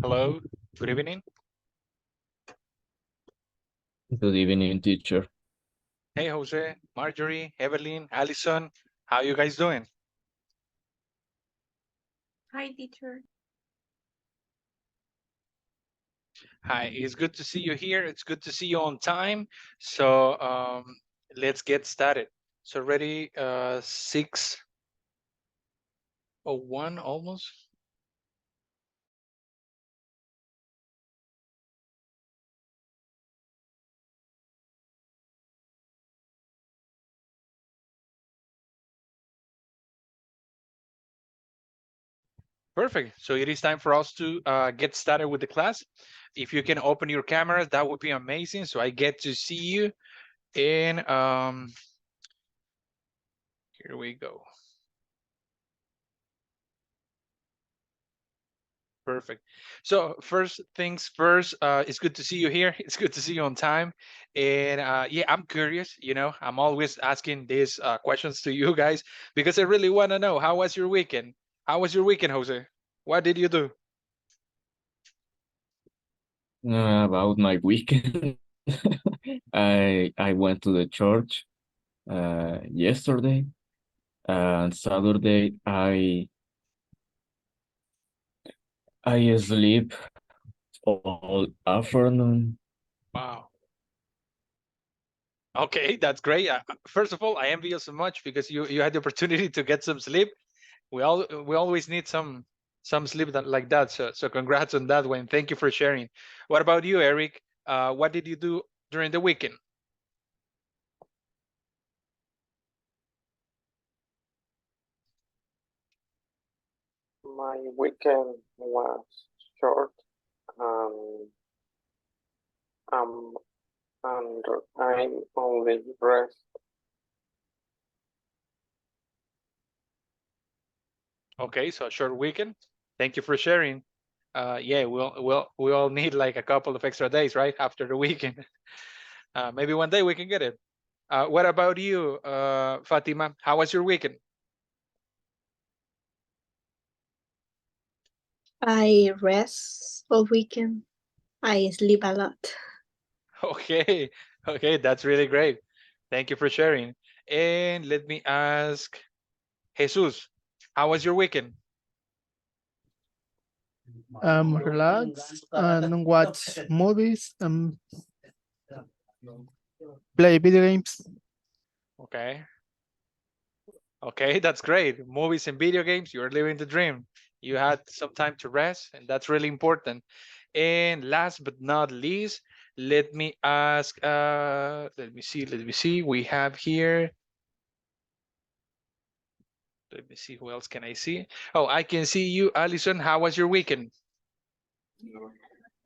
Hello, good evening. Good evening, teacher. Hey, Jose, Marjorie, Evelyn, Allison, how you guys doing? Hi, teacher. Hi, it's good to see you here. It's good to see you on time. So let's get started. So ready, 6:01 almost. Perfect. So it is time for us to get started with the class. If you can open your cameras, that would be amazing. So I get to see you. And here we go. Perfect. So first things first, it's good to see you here. It's good to see you on time. And yeah, I'm curious, I'm always asking these questions to you guys because I really want to know, how was your weekend? How was your weekend, Jose? What did you do? About my weekend, I went to the church yesterday, and Saturday I sleep all afternoon. Wow. Okay, that's great. First of all, I envy you so much because you had the opportunity to get some sleep. We always need some sleep like that. So congrats on that one. Thank you for sharing. What about you, Eric? What did you do during the weekend? My weekend was short, um, um, and I only rest. Okay, so a short weekend. Thank you for sharing. Yeah, we all need like a couple of extra days, right, after the weekend. Maybe one day we can get it. What about you, Fatima? How was your weekend? I rest all weekend. I sleep a lot. Okay, okay, that's really great. Thank you for sharing. And let me ask Jesus, how was your weekend? Relax and watch movies and play video games. Okay, okay, that's great. Movies and video games, you're living the dream. You had some time to rest, and that's really important. And last but not least, let me ask, let me see. We have here, let me see, who else can I see? Oh, I can see you, Alison. How was your weekend?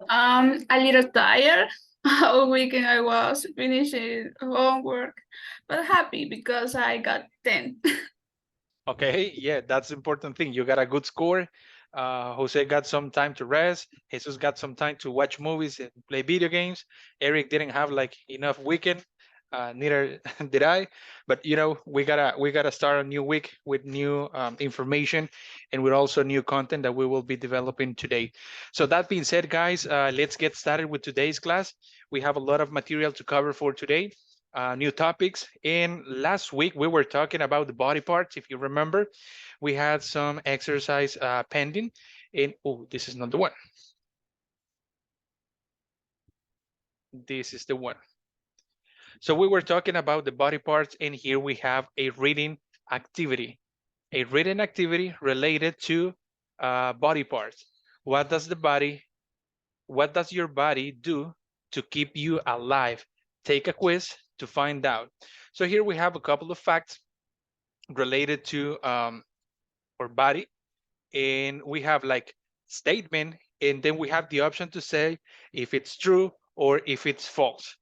A little tired. All weekend I was finishing homework, but happy because I got 10. Okay, yeah, that's the important thing. You got a good score. Jose got some time to rest. Jesus got some time to watch movies and play video games. Eric didn't have like enough weekend. Neither did I. But we gotta start a new week with new information and with also new content that we will be developing today. So that being said, guys, let's get started with today's class. We have a lot of material to cover for today, new topics. And last week we were talking about the body parts. If you remember, we had some exercise pending. And oh, this is not the one. This is the one. So we were talking about the body parts, and here we have a reading activity. A reading activity related to body parts. What does the body? What does your body do to keep you alive? Take a quiz to find out. So here we have a couple of facts related to our body, and we have like statement, and then we have the option to say if it's true or if it's false.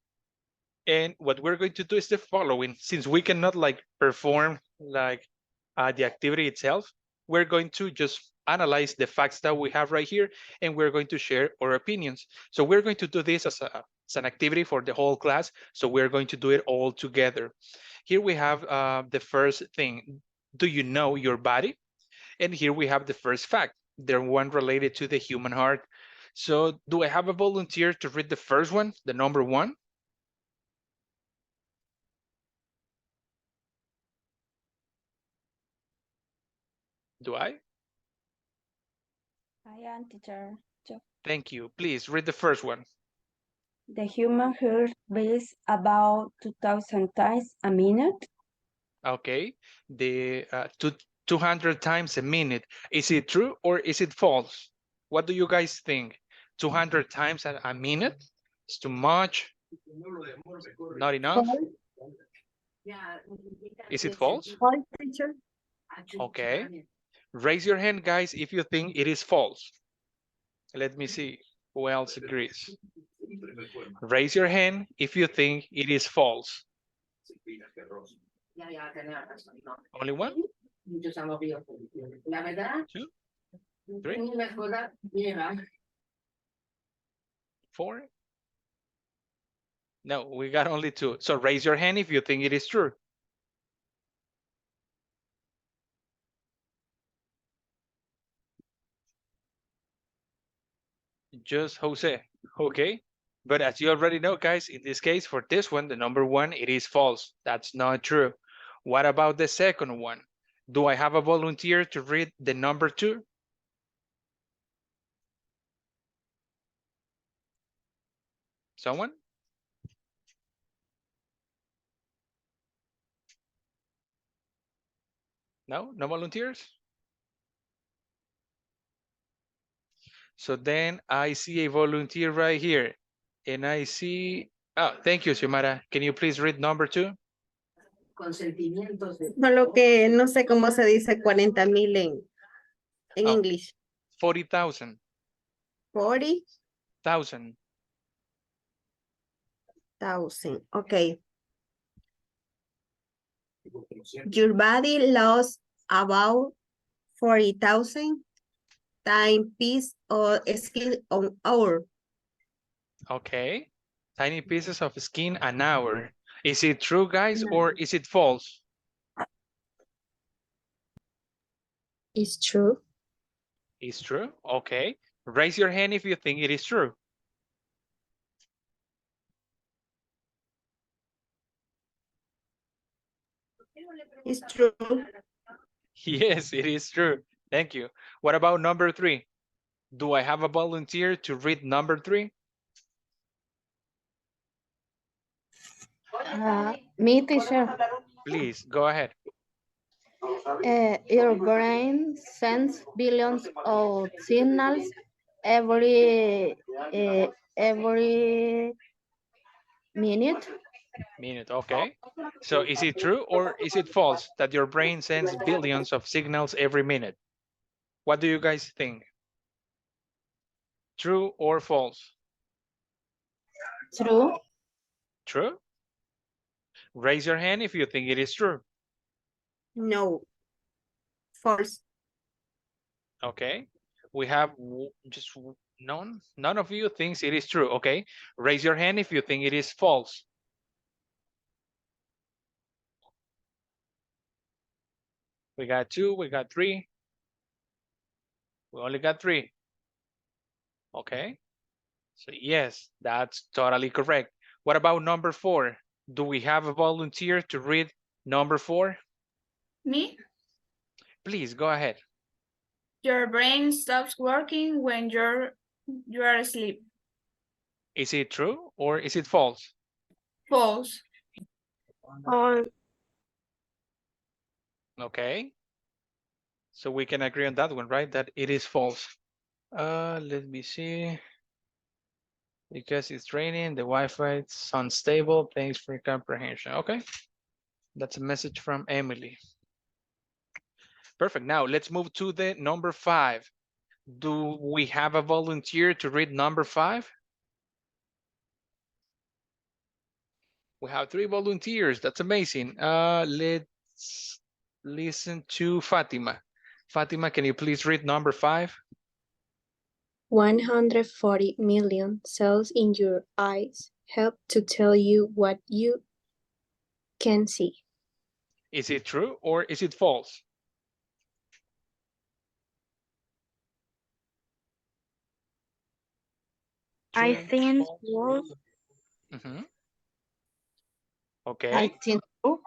And what we're going to do is the following: since we cannot like perform like the activity itself, we're going to just analyze the facts that we have right here, and we're going to share our opinions. So we're going to do this as an activity for the whole class, so we're going to do it all together. Here we have the first thing: do you know your body? And here we have the first fact, the one related to the human heart. So do I have a volunteer to read the first one, the number 1? Do I? I am teacher. Thank you. Please read the first one. The human heart beats about 2,000 times a minute. Okay. The 200 times a minute. Is it true or is it false? What do you guys think? 200 times a minute? It's too much? Not enough? Is it false? False, teacher. Okay. Raise your hand, guys, if you think it is false. Let me see who else agrees. Raise your hand if you think it is false. Only one? 2, 3, 4? No, we got only 2. So raise your hand if you think it is true. Just Jose. Okay. But as you already know, guys, in this case, for this one, the number 1, it is false. That's not true. What about the second one? Do I have a volunteer to read the number 2? Someone? No? No volunteers? So then I see a volunteer right here. And I see... Oh, thank you, Xiomara. Can you please read number 2? Solo que no sé cómo se dice 40,000 en Oh. English. 40,000. 40,000. 1,000. Okay. Your body lost about 40,000 time piece of skin on hour. Okay. Tiny pieces of skin an hour. Is it true, guys, or is it false? It's true. It's true. Okay. Raise your hand if you think it is true. It's true. Yes, it is true. Thank you. What about number 3? Do I have a volunteer to read number 3? Me, teacher. Please, go ahead. Your brain sends billions of signals every minute. Okay. So is it true or is it false that your brain sends billions of signals every minute? What do you guys think? True or false? True. True? Raise your hand if you think it is true. No. False. Okay. We have just none of you thinks it is true. Okay. Raise your hand if you think it is false. We got 2, we got 3. We only got 3. Okay. So yes, that's totally correct. What about number 4? Do we have a volunteer to read number 4? Me? Please go ahead. Your brain stops working when you are asleep. Is it true or is it false? False. Okay. So we can agree on that one, right? That it is false. Let me see. Because it's raining, the Wi-Fi is unstable. Thanks for your comprehension. Okay. That's a message from Emily. Perfect. Now let's move to the number 5. Do we have a volunteer to read number 5? We have 3 volunteers. That's amazing. Let's listen to Fatima. Fatima, can you please read number 5? 140 million cells in your eyes help to tell you what you can see. Is it true or is it false? I true, think false? false. Okay. I think true.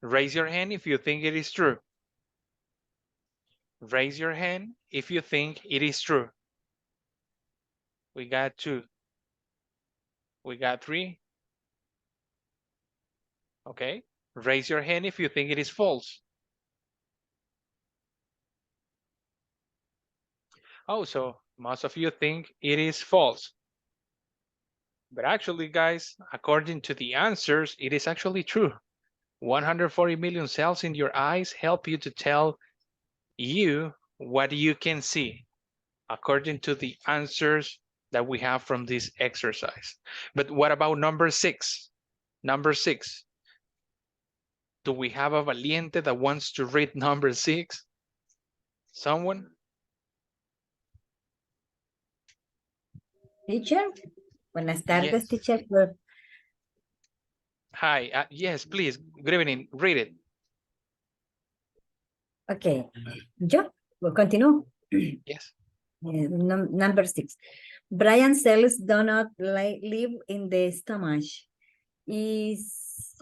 Raise your hand if you think it is true. Raise your hand if you think it is true. We got 2. We got 3. Okay. Raise your hand if you think it is false. Oh, so most of you think it is false. But actually, guys, according to the answers, it is actually true. 140 million cells in your eyes help you to tell you what you can see, according to the answers that we have from this exercise. But what about number 6? Number 6. Do we have a valiente that wants to read number 6? Someone? Teacher, buenas tardes, Yes. teacher. Hi. Yes, please. Good evening. Read it. Okay, yo continúo. Yes. Number 6. Brian cells do not live in the stomach. Is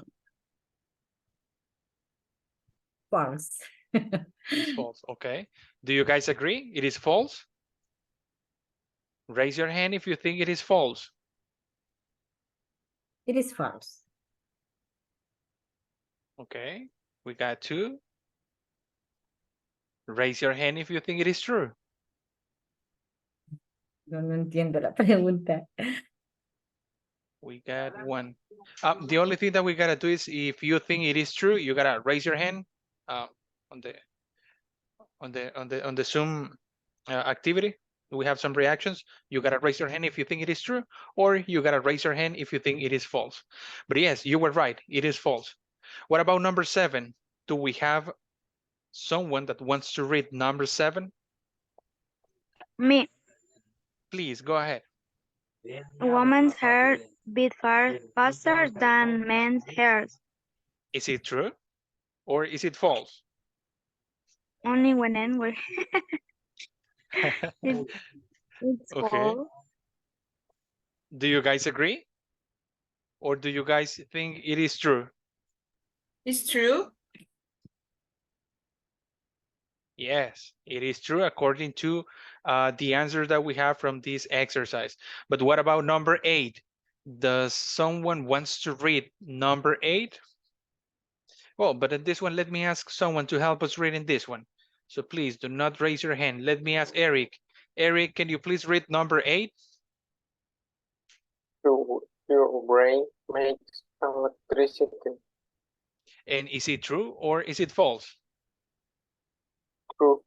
false. It's false. Okay. Do you guys agree? It is false? Raise your hand if you think it is false. It is false. Okay. We got 2. Raise your hand if you think it is true. No entiendo la pregunta. We got 1. The only thing that we gotta do is if you think it is true, you gotta raise your hand on the Zoom activity. We have some reactions. You gotta raise your hand if you think it is true, or you gotta raise your hand if you think it is false. But yes, you were right. It is false. What about number 7? Do we have someone that wants to read number 7? Me. Please go ahead. Women's hair beat faster than men's hairs. Is it true or is it false? Only when angry. It's Okay. false. Do you guys agree? Or do you guys think it is true? It's true. Yes, it is true according to the answers that we have from this exercise. But what about number 8? Does someone wants to read number 8? Well, but in this one, let me ask someone to help us read in this one. So please do not raise your hand. Let me ask Eric. Eric, can you please read number 8? Your brain makes electricity. And is it true or is it false? True.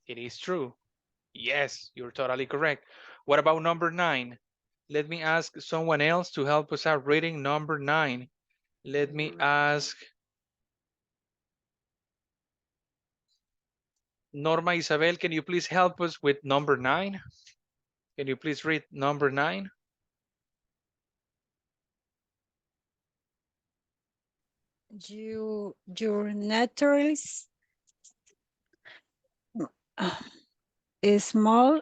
It is true. Yes, you're totally correct. What about number 9? Let me ask someone else to help us out reading number 9. Let me ask Norma Isabel, can you please help us with number 9? Can you please read number 9? Your naturals small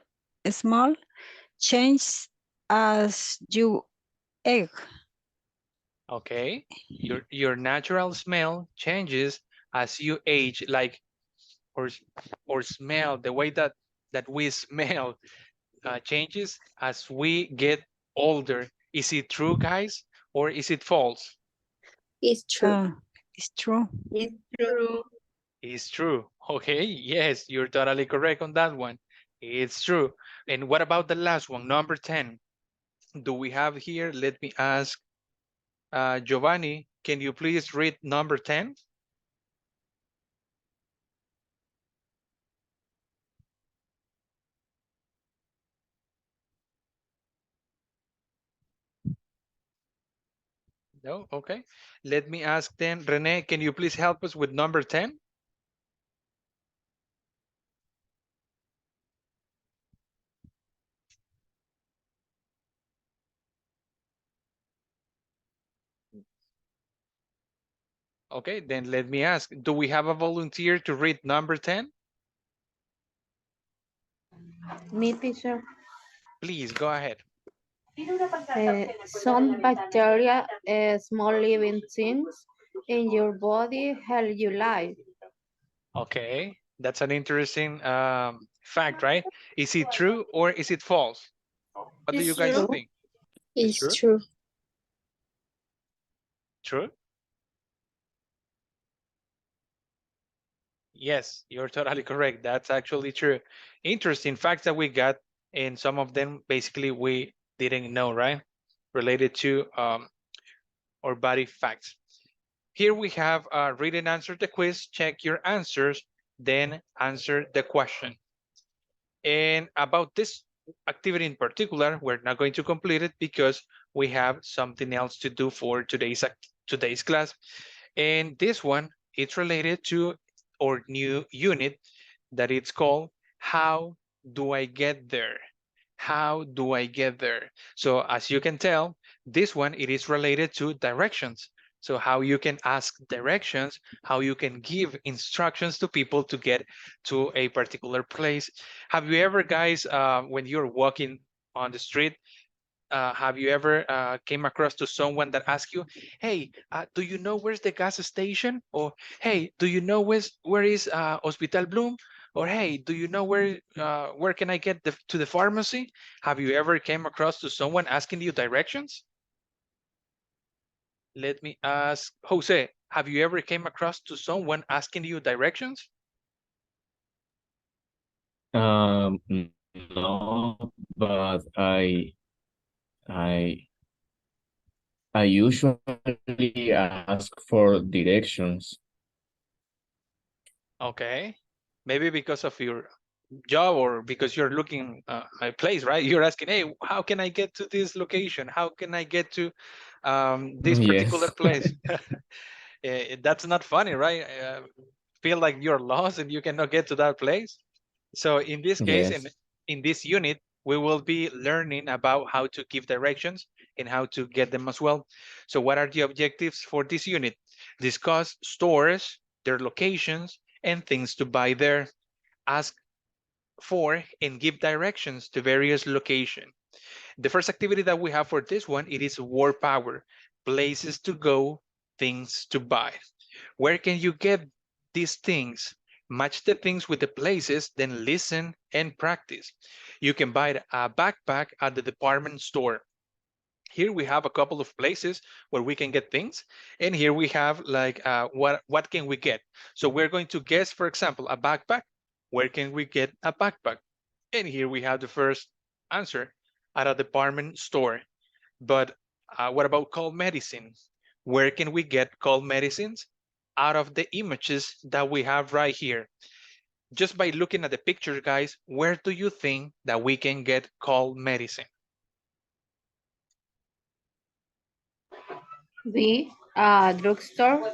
change as you egg. Okay. Your natural smell changes as you age, like or smell, the way that we smell changes as we get older. Is it true, guys, or is it false? It's true. It's true. It's True. It's true. Okay, yes, you're totally correct on that one. It's true. And what about the last one, number 10? Do we have here? Let me ask Giovanni, can you please read number 10? No, okay. Let me ask then, Rene, can you please help us with number 10? Okay, then let me ask, do we have a volunteer to read number 10? Me, teacher. Please go ahead. Some bacteria, small living things in your body help you live. Okay, that's an interesting fact, right? Is it true or is it false? What do you It's guys true. think? It's true? true. True? Yes, you're totally correct. That's actually true. Interesting facts that we got, and some of them basically we didn't know, right? Related to our body facts. Here we have read and answer the quiz, check your answers, then answer the question. And about this activity in particular, we're not going to complete it because we have something else to do for today's class. And this one, it's related to our new unit that it's called How Do I Get There? How do I get there? So as you can tell, this one, it is related to directions. So how you can ask directions, how you can give instructions to people to get to a particular place. Have you ever, guys, when you're walking on the street, have you ever came across to someone that asks you, hey, do you know where's the gas station? Or, hey, do you know where is Hospital Bloom? Or, hey, do you know where can I get to the pharmacy? Have you ever came across to someone asking you directions? Let me ask, Jose, have you ever came across to someone asking you directions? No, but I I usually ask for directions. Okay, maybe because of your job or because you're looking a place, right? You're asking, hey, how can I get to this location? How can I get to this particular Yes. place? That's not funny, right? Feel like you're lost and you cannot get to that place. So in this case, Yes. in this unit, we will be learning about how to give directions and how to get them as well. So what are the objectives for this unit? Discuss stores, their locations, and things to buy there. Ask for and give directions to various locations. The first activity that we have for this one, it is word power, places to go, things to buy. Where can you get these things? Match the things with the places, then listen and practice. You can buy a backpack at the department store. Here we have a couple of places where we can get things, and here we have like what can we get. So we're going to guess, for example, a backpack. Where can we get a backpack? And here we have the first answer, at a department store. But what about cold medicine? Where can we get cold medicines? Out of the images that we have right here. Just by looking at the picture, guys, where do you think that we can get cold medicine? B, drugstore.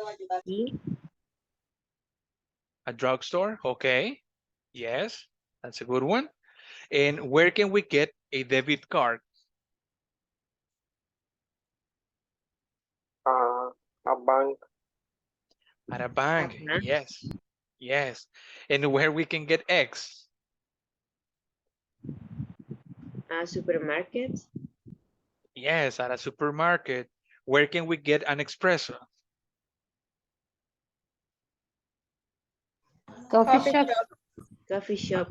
A drugstore, okay. Yes, that's a good one. And where can we get a debit card? A bank. At a bank, yes. Yes. And where we can get eggs? A supermarket. Yes, at a supermarket. Where can we get an espresso? Coffee shop. Coffee shop.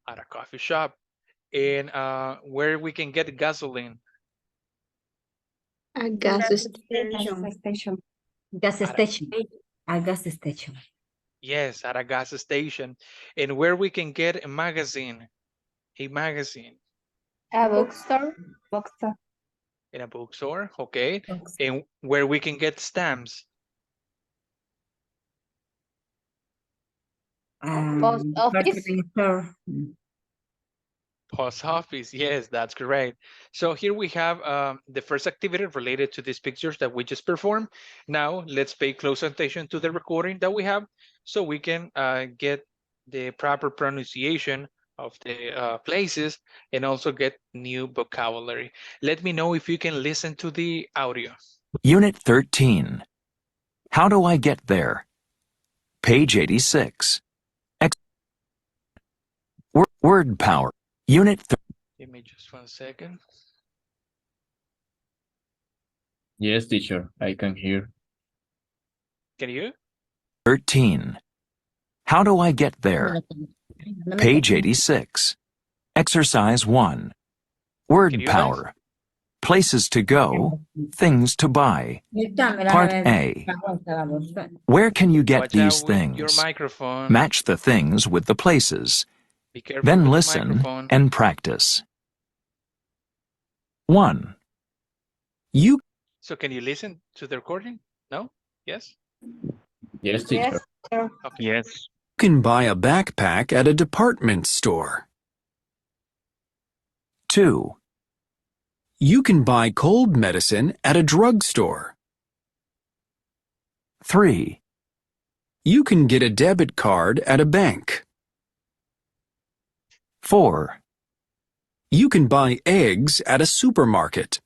At a coffee shop. And where we can get gasoline? A gas Gas station. Gas At a- station. A gas station. Yes, at a gas station. And where we can get a magazine? A magazine. A bookstore. Boxer. In a bookstore, okay. Box. And where we can get stamps? Post office. Department store. Post office, yes, that's correct. So here we have the first activity related to these pictures that we just performed. Now let's pay close attention to the recording that we have so we can get the proper pronunciation of the places and also get new vocabulary. Let me know if you can listen to the audio. Unit 13. How do I get there? Page 86. Word power. Unit Give me just 1 second. Yes, teacher, I can hear. Can you? 13. How do I get there? Page 86. Exercise 1. Can Word you guys? power. Places to go, things to buy. Part A. Where can you get Watch out these with your things? microphone. Match the things with the places. Be careful Then with the listen microphone. and practice. 1. You So can you listen to the recording? No? Yes? Yes, teacher. Okay. Yes. can buy a backpack at a department store. 2. You can buy cold medicine at a drugstore. 3. You can get a debit card at a bank. 4. You can buy eggs at a supermarket.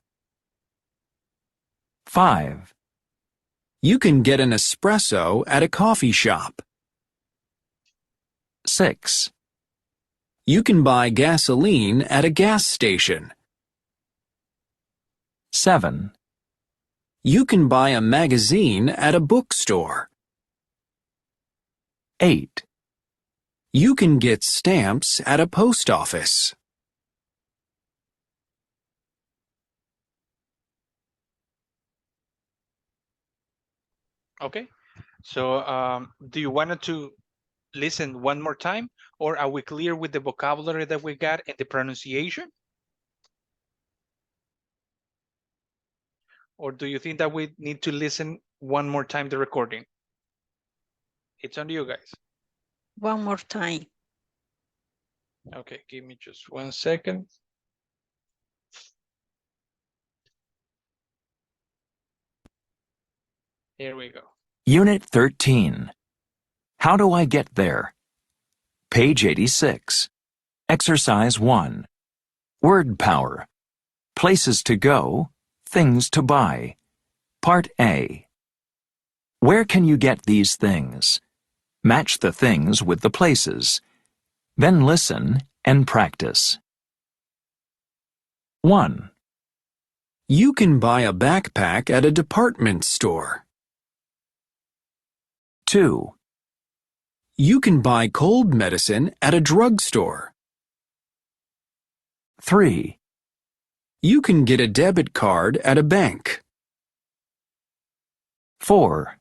5. You can get an espresso at a coffee shop. 6. You can buy gasoline at a gas station. 7. You can buy a magazine at a bookstore. 8. You can get stamps at a post office. Okay. So do you want to listen one more time, or are we clear with the vocabulary that we got and the pronunciation? Or do you think that we need to listen one more time the recording? It's on you guys. One more time. Okay, give me just 1 second. Here we go. Unit 13. How do I get there? Page 86. Exercise 1. Word power. Places to go, things to buy. Part A. Where can you get these things? Match the things with the places. Then listen and practice. 1. You can buy a backpack at a department store. 2. You can buy cold medicine at a drugstore. 3. You can get a debit card at a bank. 4.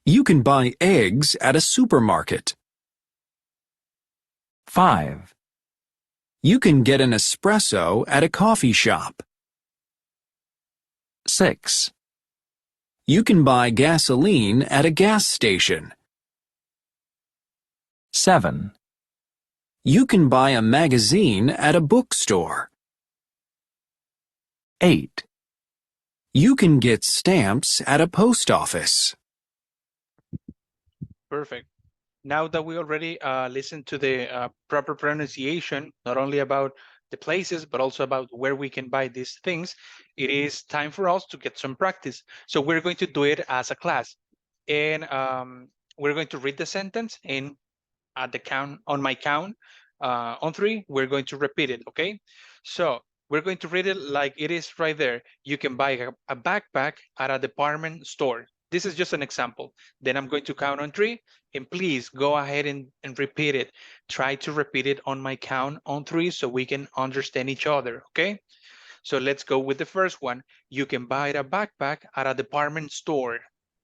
You can buy eggs at a supermarket. 5. You can get an espresso at a coffee shop. 6. You can buy gasoline at a gas station. 7. You can buy a magazine at a bookstore. 8. You can get stamps at a post office. Perfect. Now that we already listened to the proper pronunciation, not only about the places, but also about where we can buy these things, it is time for us to get some practice. So we're going to do it as a class. And we're going to read the sentence, and at the count, on my count, on 3, we're going to repeat it, okay? So we're going to read it like it is right there. You can buy a backpack at a department store. This is just an example. Then I'm going to count on 3, and please go ahead and repeat it. Try to repeat it on my count on 3 so we can understand each other, okay? So let's go with the first one. You can buy a backpack at a department store.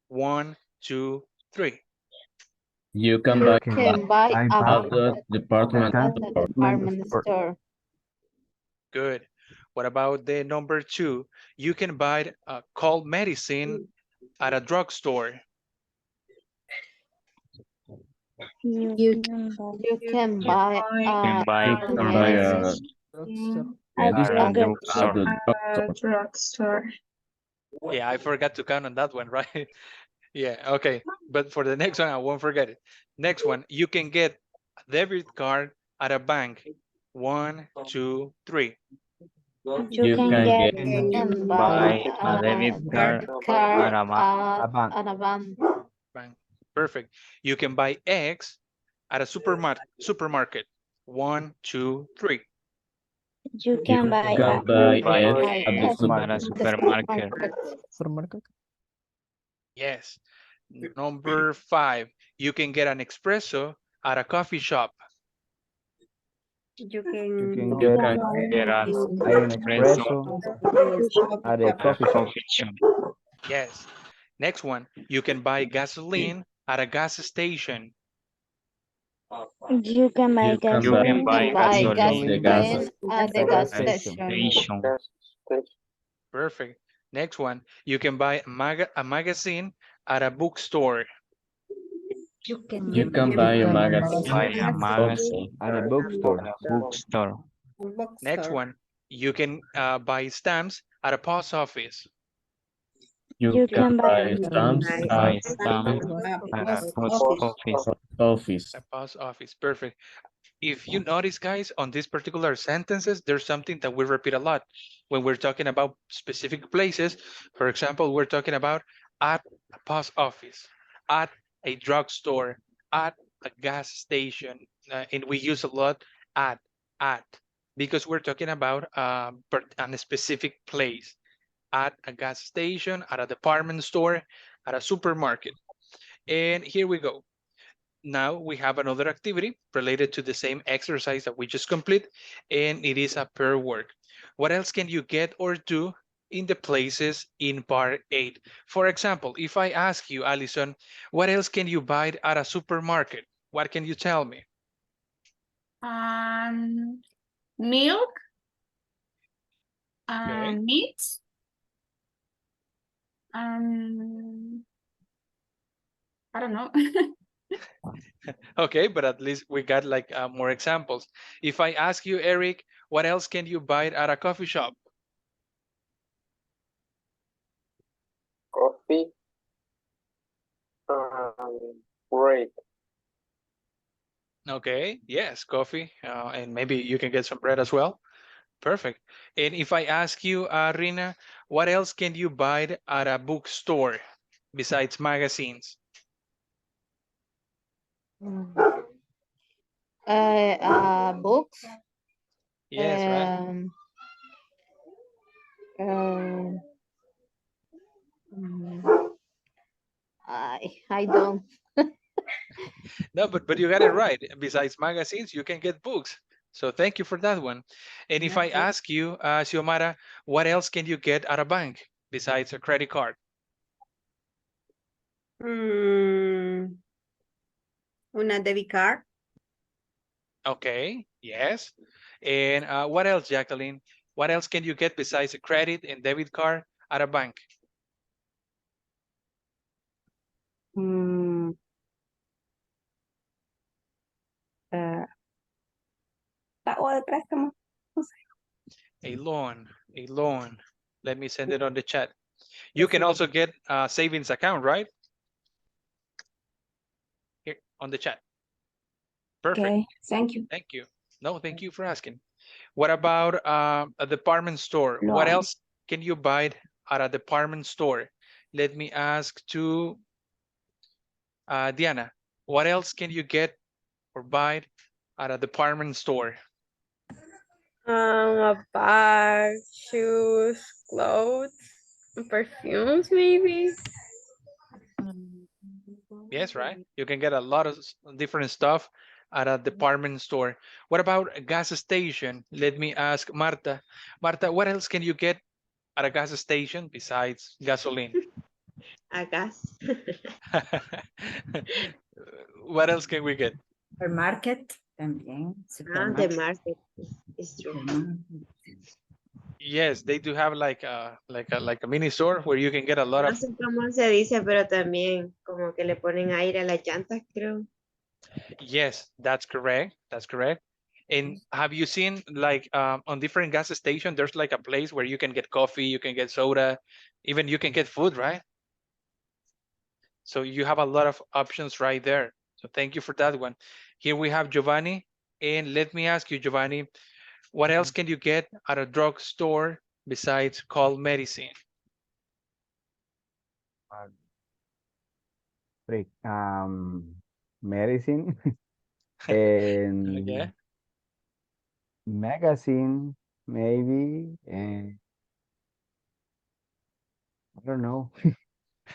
1, 2, 3. You can You buy can buy a at backpack the department at a store. department store. Good. What about the number 2? You can buy cold medicine at a drugstore. You You You can buy Can buy You can buy a medicine medicine at the at drugstore. the drugstore. Drugstore. Yeah, I forgot to count on that one, right? Yeah, okay. But for the next one, I won't forget it. Next one, you can get a debit card at a bank. 1, 2, 3. you You can can get get can Buy buy a debit card debit at card a bank. at a bank. Bank. Perfect. You can buy eggs at a supermarket. 1, 2, 3. You can buy can buy it Buy at it the at a supermarket. Supermarket. Yes. Number 5, you can get an espresso at a coffee shop. You You can can You get can an espresso espresso at a At a coffee shop. coffee shop. Yes. Next one, you can buy gasoline at a gas station. You can buy you can You can buy buy Buy the gasoline gas gasoline at the at a gas gas station. station. gas station. Perfect. Next one, you can buy a magazine at a bookstore. You can you can buy a magazine Buy a also. magazine at a bookstore. Bookstore. Next one, you can buy stamps at a post office. You You can can buy buy stamps Buy at stamp at a post Post office. office. A post office. Perfect. If you notice, guys, on these particular sentences, there's something that we repeat a lot when we're talking about specific places. For example, we're talking about at a post office, at a drugstore, at a gas station, and we use a lot at, because we're talking about a specific place, at a gas station, at a department store, at a supermarket. And here we go. Now we have another activity related to the same exercise that we just complete, and it is a pair work. What else can you get or do in the places in part 8? For example, if I ask you, Alison, what else can you buy at a supermarket? What can you tell me? Milk, Okay. meat, I don't know. Okay, but at least we got like more examples. If I ask you, Eric, what else can you buy at a coffee shop? Coffee. Bread. Okay, yes, coffee, and maybe you can get some bread as well. Perfect. And if I ask you, Rina, what else can you buy at a bookstore besides magazines? Books. Yes, right. Um, I don't. No, but you got it right. Besides magazines, you can get books. So thank you for that one. And if I ask you, Xiomara, what else can you get at a bank besides a credit card? Una debit card. Okay, yes. And what else, Jacqueline? What else can you get besides a credit and debit card at a bank? Pago de préstamo. A loan, a loan. Let me send it on the chat. You can also get a savings account, right? Here on the chat. Perfect. Okay, thank you. Thank you. No, thank you for asking. What about a department store? What Loan. else can you buy at a department store? Let me ask to Diana. What else can you get or buy at a department store? A bag, shoes, clothes, perfumes, maybe. Yes, right. You can get a lot of different stuff at a department store. What about a gas station? Let me ask Marta. Marta, what else can you get at a gas station besides gasoline? A gas. What else can we get? Supermarket también. The Supermarket. market is true. Yes, they do have like a mini store where you can get a lot No of. sé cómo se dice, pero también como que le ponen aire a las llantas, creo. Yes, that's correct. That's correct. And have you seen like on different gas stations, there's like a place where you can get coffee, you can get soda, even you can get food, right? So you have a lot of options right there. So thank you for that one. Here we have Giovanni. And let me ask you, Giovanni, what else can you get at a drugstore besides cold medicine? Medicine and Okay. magazine Maybe. I don't know.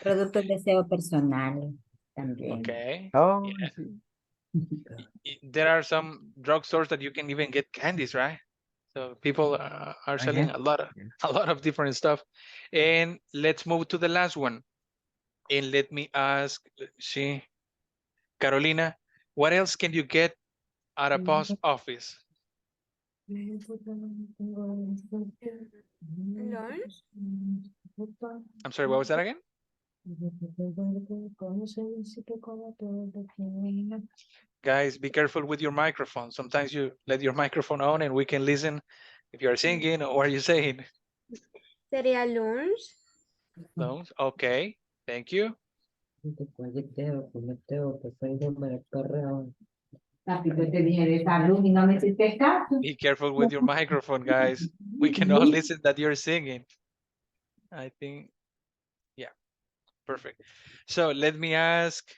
Productos de deseo personal también. Okay. Oh, Yeah. sí. There are some drugstores that you can even get candies, right? So people are selling a lot of different stuff. And let's move to the last one. And let me ask, see, Carolina, what else can you get at a post office? Lunch? I'm sorry, what was that again? Guys, be careful with your microphone. Sometimes you let your microphone on and we can listen if you're singing or what are you saying. ¿Sería lunch? No? Okay, thank you. Be careful with your microphone, guys. We can all listen that you're singing. I think, yeah, perfect. So let me ask.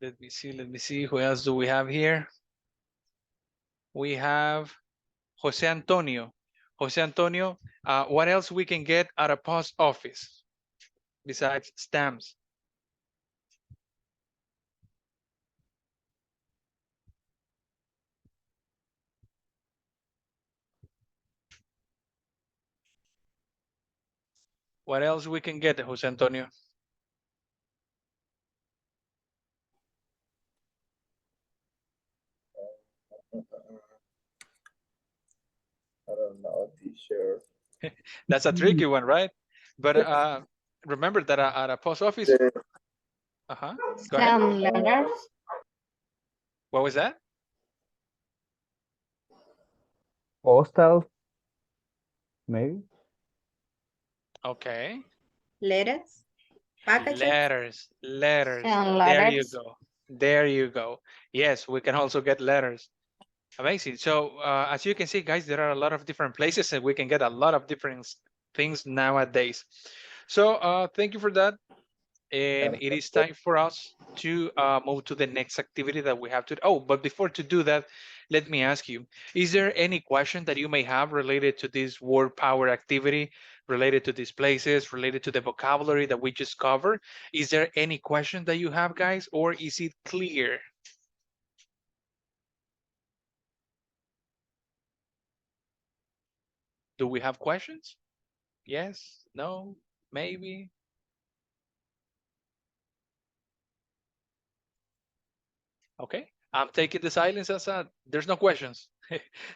Let me see. Who else do we have here? We have Jose Antonio. Jose Antonio, what else we can get at a post office besides stamps? What else we can get, Jose Antonio? I don't know, teacher. That's a tricky one, right? But remember that at a post office. Uh-huh. Go ahead. Some letters. What was that? Postal. Maybe. Okay. Letters? Packages? Letters. And There you letters. go. There you go. Yes, we can also get letters. Amazing. So as you can see, guys, there are a lot of different places and we can get a lot of different things nowadays. So thank you for that. And it is time for us to move to the next activity that we have to. Oh, but before to do that, let me ask you, is there any question that you may have related to this word power activity, related to these places, related to the vocabulary that we just covered? Is there any question that you have, guys, or is it clear? Do we have questions? Yes, no, maybe. Okay, I'm taking the silence as there's no questions.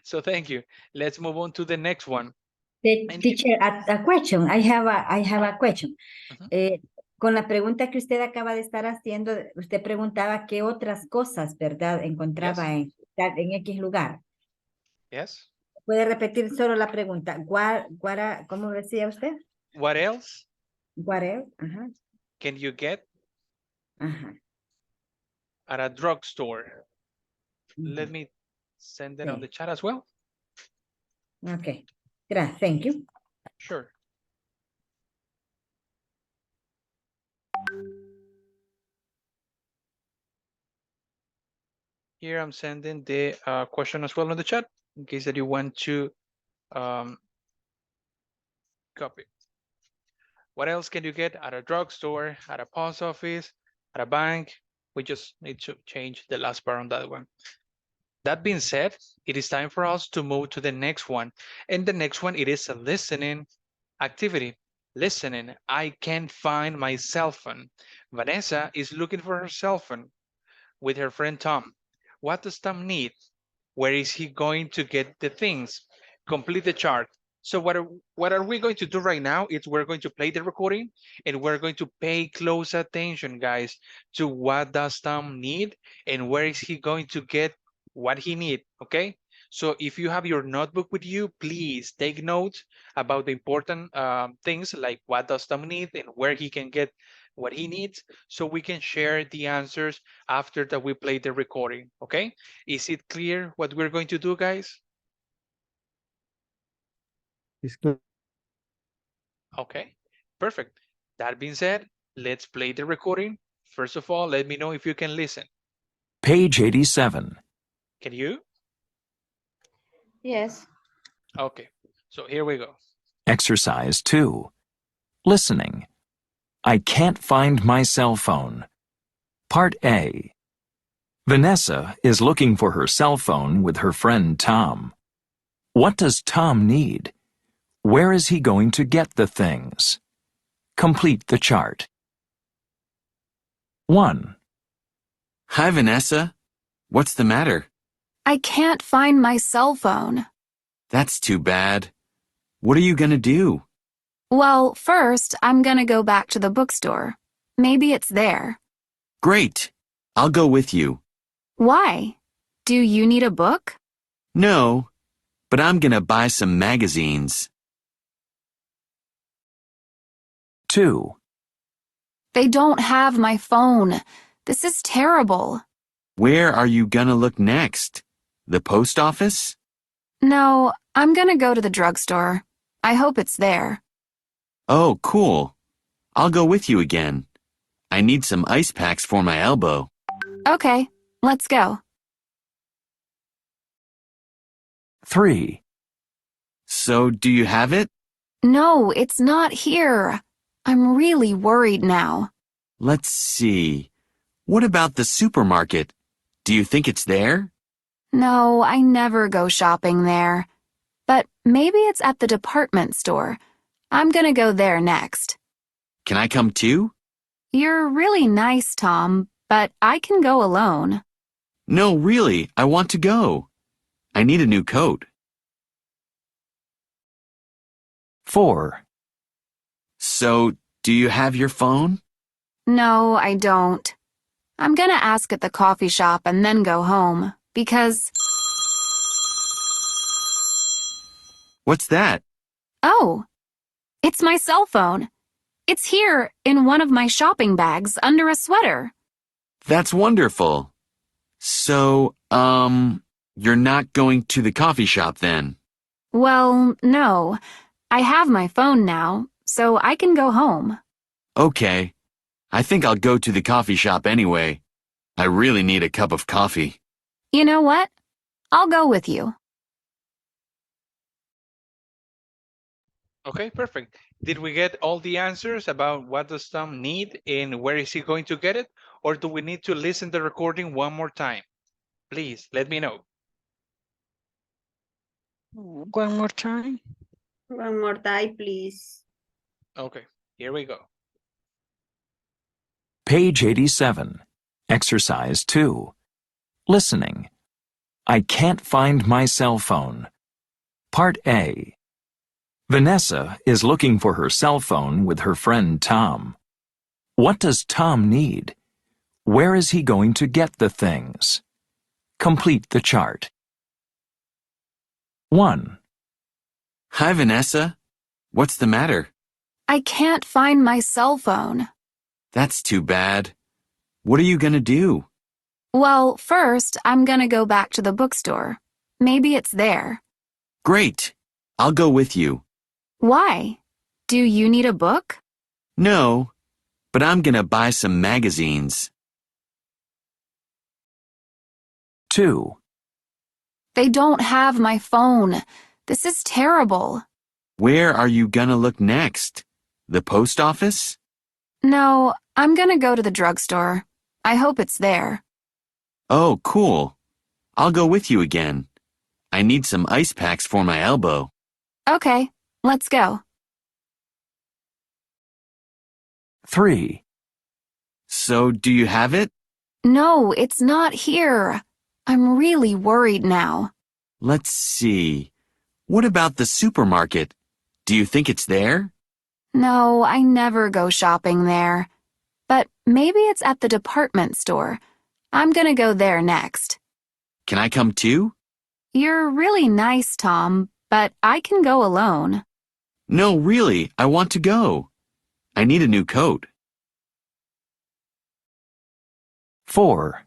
So thank you. Let's move on to the next one. Teacher, a question. I have a question. Con la pregunta que usted acaba de estar haciendo, usted preguntaba qué otras cosas, ¿verdad? Encontraba en X lugar. Yes. ¿Puede repetir solo la pregunta? ¿Cómo decía usted? What else? What else? Ajá. Can you get Ajá. at a drugstore? Let me send it on the chat as well. Okay. Gracias. Thank you. Sure. Here I'm sending the question as well on the chat in case that you want to copy. What else can you get at a drugstore, at a post office, at a bank? We just need to change the last part on that one. That being said, it is time for us to move to the next one. And the next one, it is a listening activity. Listening, I can't find my cell phone. Vanessa is looking for her cell phone with her friend Tom. What does Tom need? Where is he going to get the things? Complete the chart. So what are we going to do right now is we're going to play the recording and we're going to pay close attention, guys, to what does Tom need and where is he going to get what he need, okay? So if you have your notebook with you, please take notes about the important things like what does Tom need and where he can get what he needs so we can share the answers after that we play the recording, okay? Is it clear what we're going to do, guys? It's good. Okay, perfect. That being said, let's play the recording. First of all, let me know if you can listen. Page 87. Can you? Yes. Okay, so here we go. Exercise 2. Listening. I can't find my cell phone. Part A. Vanessa is looking for her cell phone with her friend Tom. What does Tom need? Where is he going to get the things? Complete the chart. 1. Hi, Vanessa. What's the matter? I can't find my cell phone. That's too bad. What are you gonna do? Well, first, I'm gonna go back to the bookstore. Maybe it's there. Great. I'll go with you. Why? Do you need a book? No, but I'm gonna buy some magazines. 2. They don't have my phone. This is terrible. Where are you gonna look next? The post office? No, I'm gonna go to the drugstore. I hope it's there. Oh, cool. I'll go with you again. I need some ice packs for my elbow. Okay, let's go. 3. So, do you have it? No, it's not here. I'm really worried now. Let's see. What about the supermarket? Do you think it's there? No, I never go shopping there. But maybe it's at the department store. I'm gonna go there next. Can I come too? You're really nice, Tom, but I can go alone. No, really, I want to go. I need a new coat. 4. So, do you have your phone? No, I don't. I'm gonna ask at the coffee shop and then go home, because... What's that? Oh, it's my cell phone. It's here in one of my shopping bags under a sweater. That's wonderful. So, you're not going to the coffee shop then? Well, no. I have my phone now, so I can go home. Okay. I think I'll go to the coffee shop anyway. I really need a cup of coffee. You know what? I'll go with you. Okay, perfect. Did we get all the answers about what does Tom need and where is he going to get it? Or do we need to listen to the recording one more time? Please, let me know. One more time. One more time, please. Okay, here we go. Page 87. Exercise 2. Listening. I can't find my cell phone. Part A. Vanessa is looking for her cell phone with her friend Tom. What does Tom need? Where is he going to get the things? Complete the chart. 1. Hi, Vanessa. What's the matter? I can't find my cell phone. That's too bad. What are you gonna do? Well, first, I'm gonna go back to the bookstore. Maybe it's there. Great. I'll go with you. Why? Do you need a book? No, but I'm gonna buy some magazines. 2. They don't have my phone. This is terrible. Where are you gonna look next? The post office? No, I'm gonna go to the drugstore. I hope it's there. Oh, cool. I'll go with you again. I need some ice packs for my elbow. Okay, let's go. 3. So, do you have it? No, it's not here. I'm really worried now. Let's see. What about the supermarket? Do you think it's there? No, I never go shopping there. But maybe it's at the department store. I'm gonna go there next. Can I come too? You're really nice, Tom, but I can go alone. No, really, I want to go. I need a new coat. 4.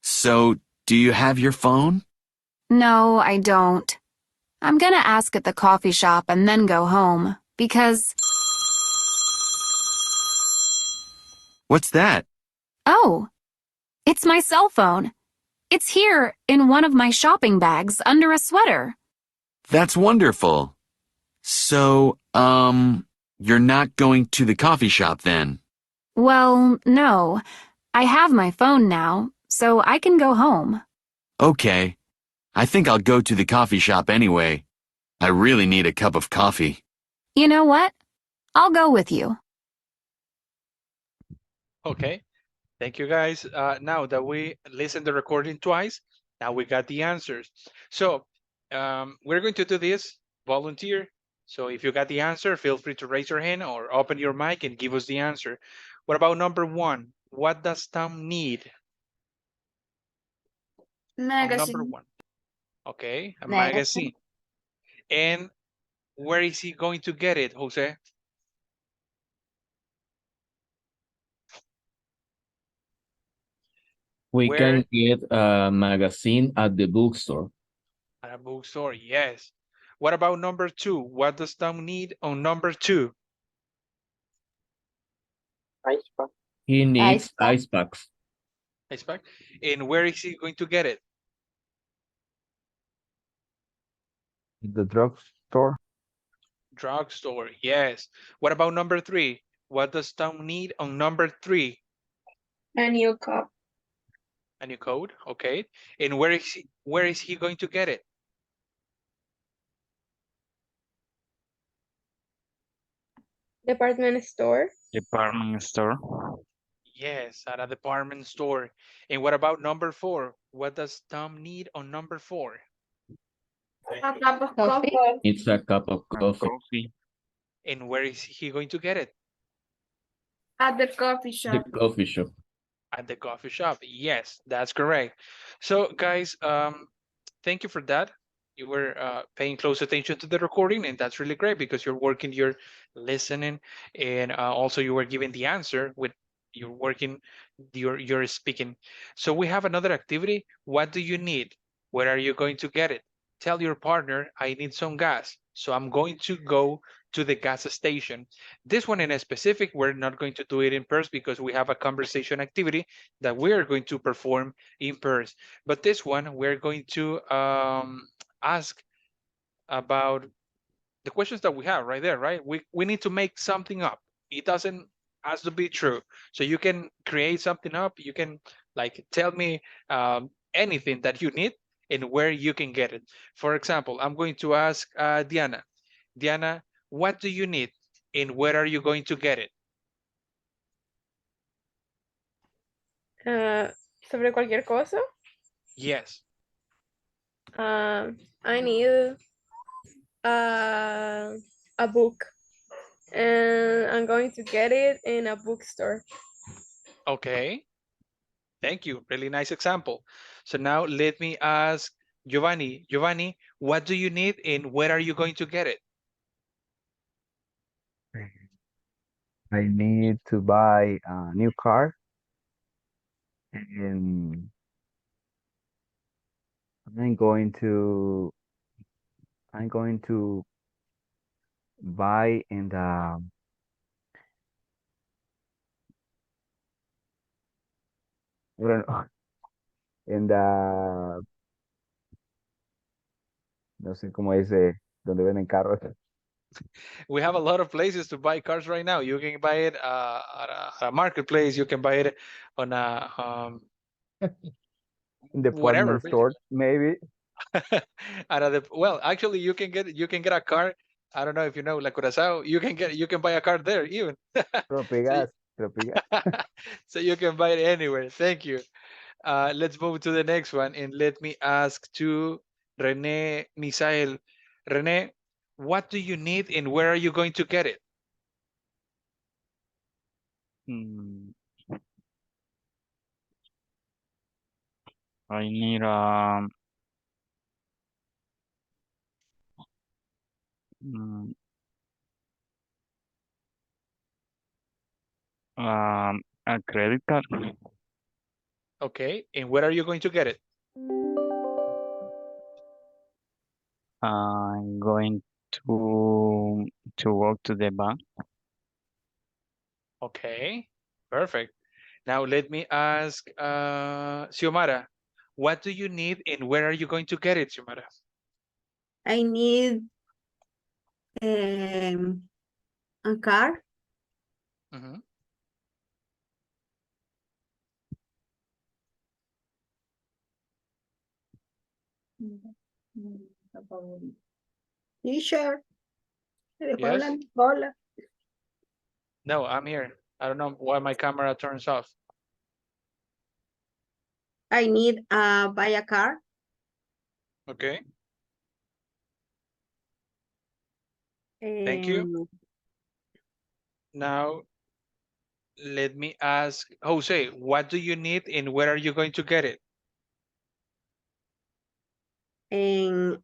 So, do you have your phone? No, I don't. I'm gonna ask at the coffee shop and then go home, because... What's that? Oh, it's my cell phone. It's here in one of my shopping bags under a sweater. That's wonderful. So, you're not going to the coffee shop then? Well, no. I have my phone now, so I can go home. Okay. I think I'll go to the coffee shop anyway. I really need a cup of coffee. You know what? I'll go with you. Okay. Thank you, guys. Now that we listened to the recording twice, now we got the answers. So we're going to do this volunteer. So if you got the answer, feel free to raise your hand or open your mic and give us the answer. What about number one? What does Tom need on number Magazine. one? Okay, a Magazine. magazine. And where is he going to get it, Jose? We Where? can get a magazine at the bookstore. At a bookstore, yes. What about number two? What does Tom need on number two? Ice pack. He needs pack. ice packs. Ice pack. And where is he going to get it? The drugstore. Drugstore, yes. What about number three? What does Tom need on number three? A new cup. A new code, okay. And where is he going to get it? Department store. Department store. Yes, at a department store. And what about number four? What does Tom need on number four? A cup of Coffee. coffee. It's a cup of coffee. Coffee. And where is he going to get it? At the coffee The shop. coffee shop. At the coffee shop. Yes, that's correct. So guys, thank you for that. You were paying close attention to the recording, and that's really great because you're working, you're listening, and also you were giving the answer with you're working, you're speaking. So we have another activity. What do you need? Where are you going to get it? Tell your partner, I need some gas. So I'm going to go to the gas station. This one in a specific, we're not going to do it in pairs because we have a conversation activity that we are going to perform in pairs. But this one, we're going to ask about the questions that we have right there, right? We need to make something up. It doesn't has to be true. So you can create something up. You can like tell me anything that you need and where you can get it. For example, I'm going to ask Diana. Diana, what do you need and where are you going to get it? Sobre cualquier cosa. Yes. I need a book, and I'm going to get it in a bookstore. Okay. Thank you. Really nice example. So now let me ask Giovanni. Giovanni, what do you need and where are you going to get it? I need to buy a new car, and I'm going to buy in the I don't know, in the no sé cómo dice donde venden carros. We have a lot of places to buy cars right now. You can buy it at a marketplace. You can buy it on a whatever. Department store, maybe. Well, actually, you can get a car. I don't know if you know La Curazao. You can buy a car there even. So, Tropigas, Tropigas. so you can buy it anywhere. Thank you. Let's move to the next one and let me ask to Rene Misael. Rene, what do you need and where are you going to get it? Mm, I need mm, a credit card. Okay, and where are you going to get it? I'm going to walk to the bank. Okay, perfect. Now let me ask Xiomara, What do you need and where are you going to get it, Xiomara? I need a car. Mhm. T-shirt. Yes? No, I'm here. I don't know why my camera turns off. I need buy a car. Okay. Thank you. Now, let me ask Jose, what do you need and where are you going to get it? En,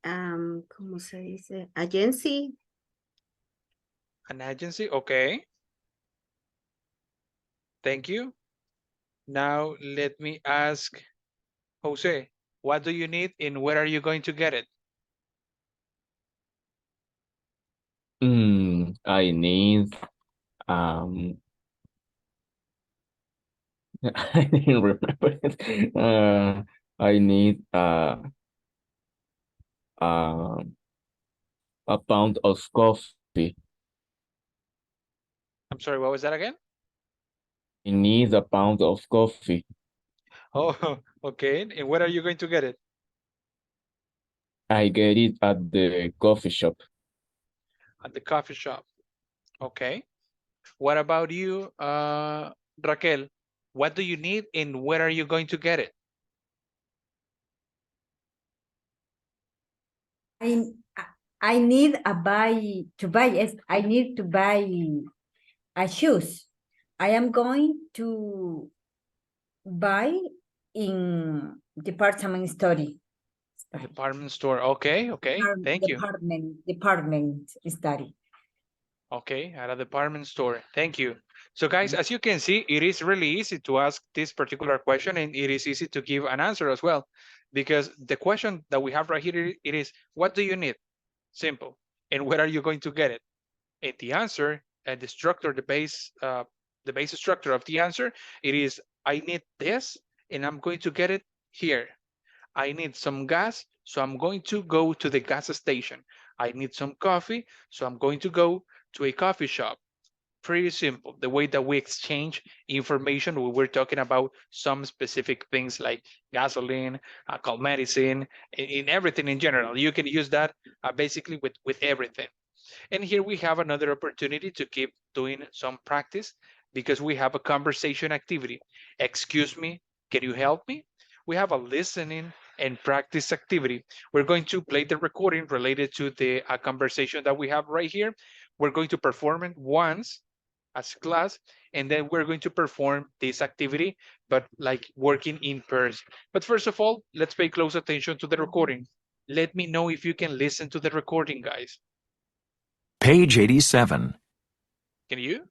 ¿cómo se dice? Agency. An agency? Okay. Thank you. Now, let me ask Jose, what do you need and where are you going to get it? I need I didn't remember it. I need a pound of coffee. I'm sorry, what was that again? I need a pound of coffee. Oh, okay. And where are you going to get it? I get it at the coffee shop. At the coffee shop. Okay. What about you, Raquel? What do you need and where are you going to get it? I I need to buy, yes, I need to buy a shoes. I am going to buy in department store. Department store. Okay, okay. Thank you. Department study. Okay, at a department store. Thank you. So guys, as you can see, it is really easy to ask this particular question and it is easy to give an answer as well. Because the question that we have right here, it is, what do you need? Simple. And where are you going to get it? And the answer, and the structure, the base structure of the answer, it is, I need this and I'm going to get it here. I need some gas, so I'm going to go to the gas station. I need some coffee, so I'm going to go to a coffee shop. Pretty simple. The way that we exchange information when we're talking about some specific things like gasoline, cold medicine, in everything in general. You can use that basically with everything. And here we have another opportunity to keep doing some practice because we have a conversation activity. Excuse me, can you help me? We have a listening and practice activity. We're going to play the recording related to the conversation that we have right here. We're going to perform it once as a class, and then we're going to perform this activity, but like working in person. But first of all, let's pay close attention to the recording. Let me know if you can listen to the recording, guys. Page 87. Can you?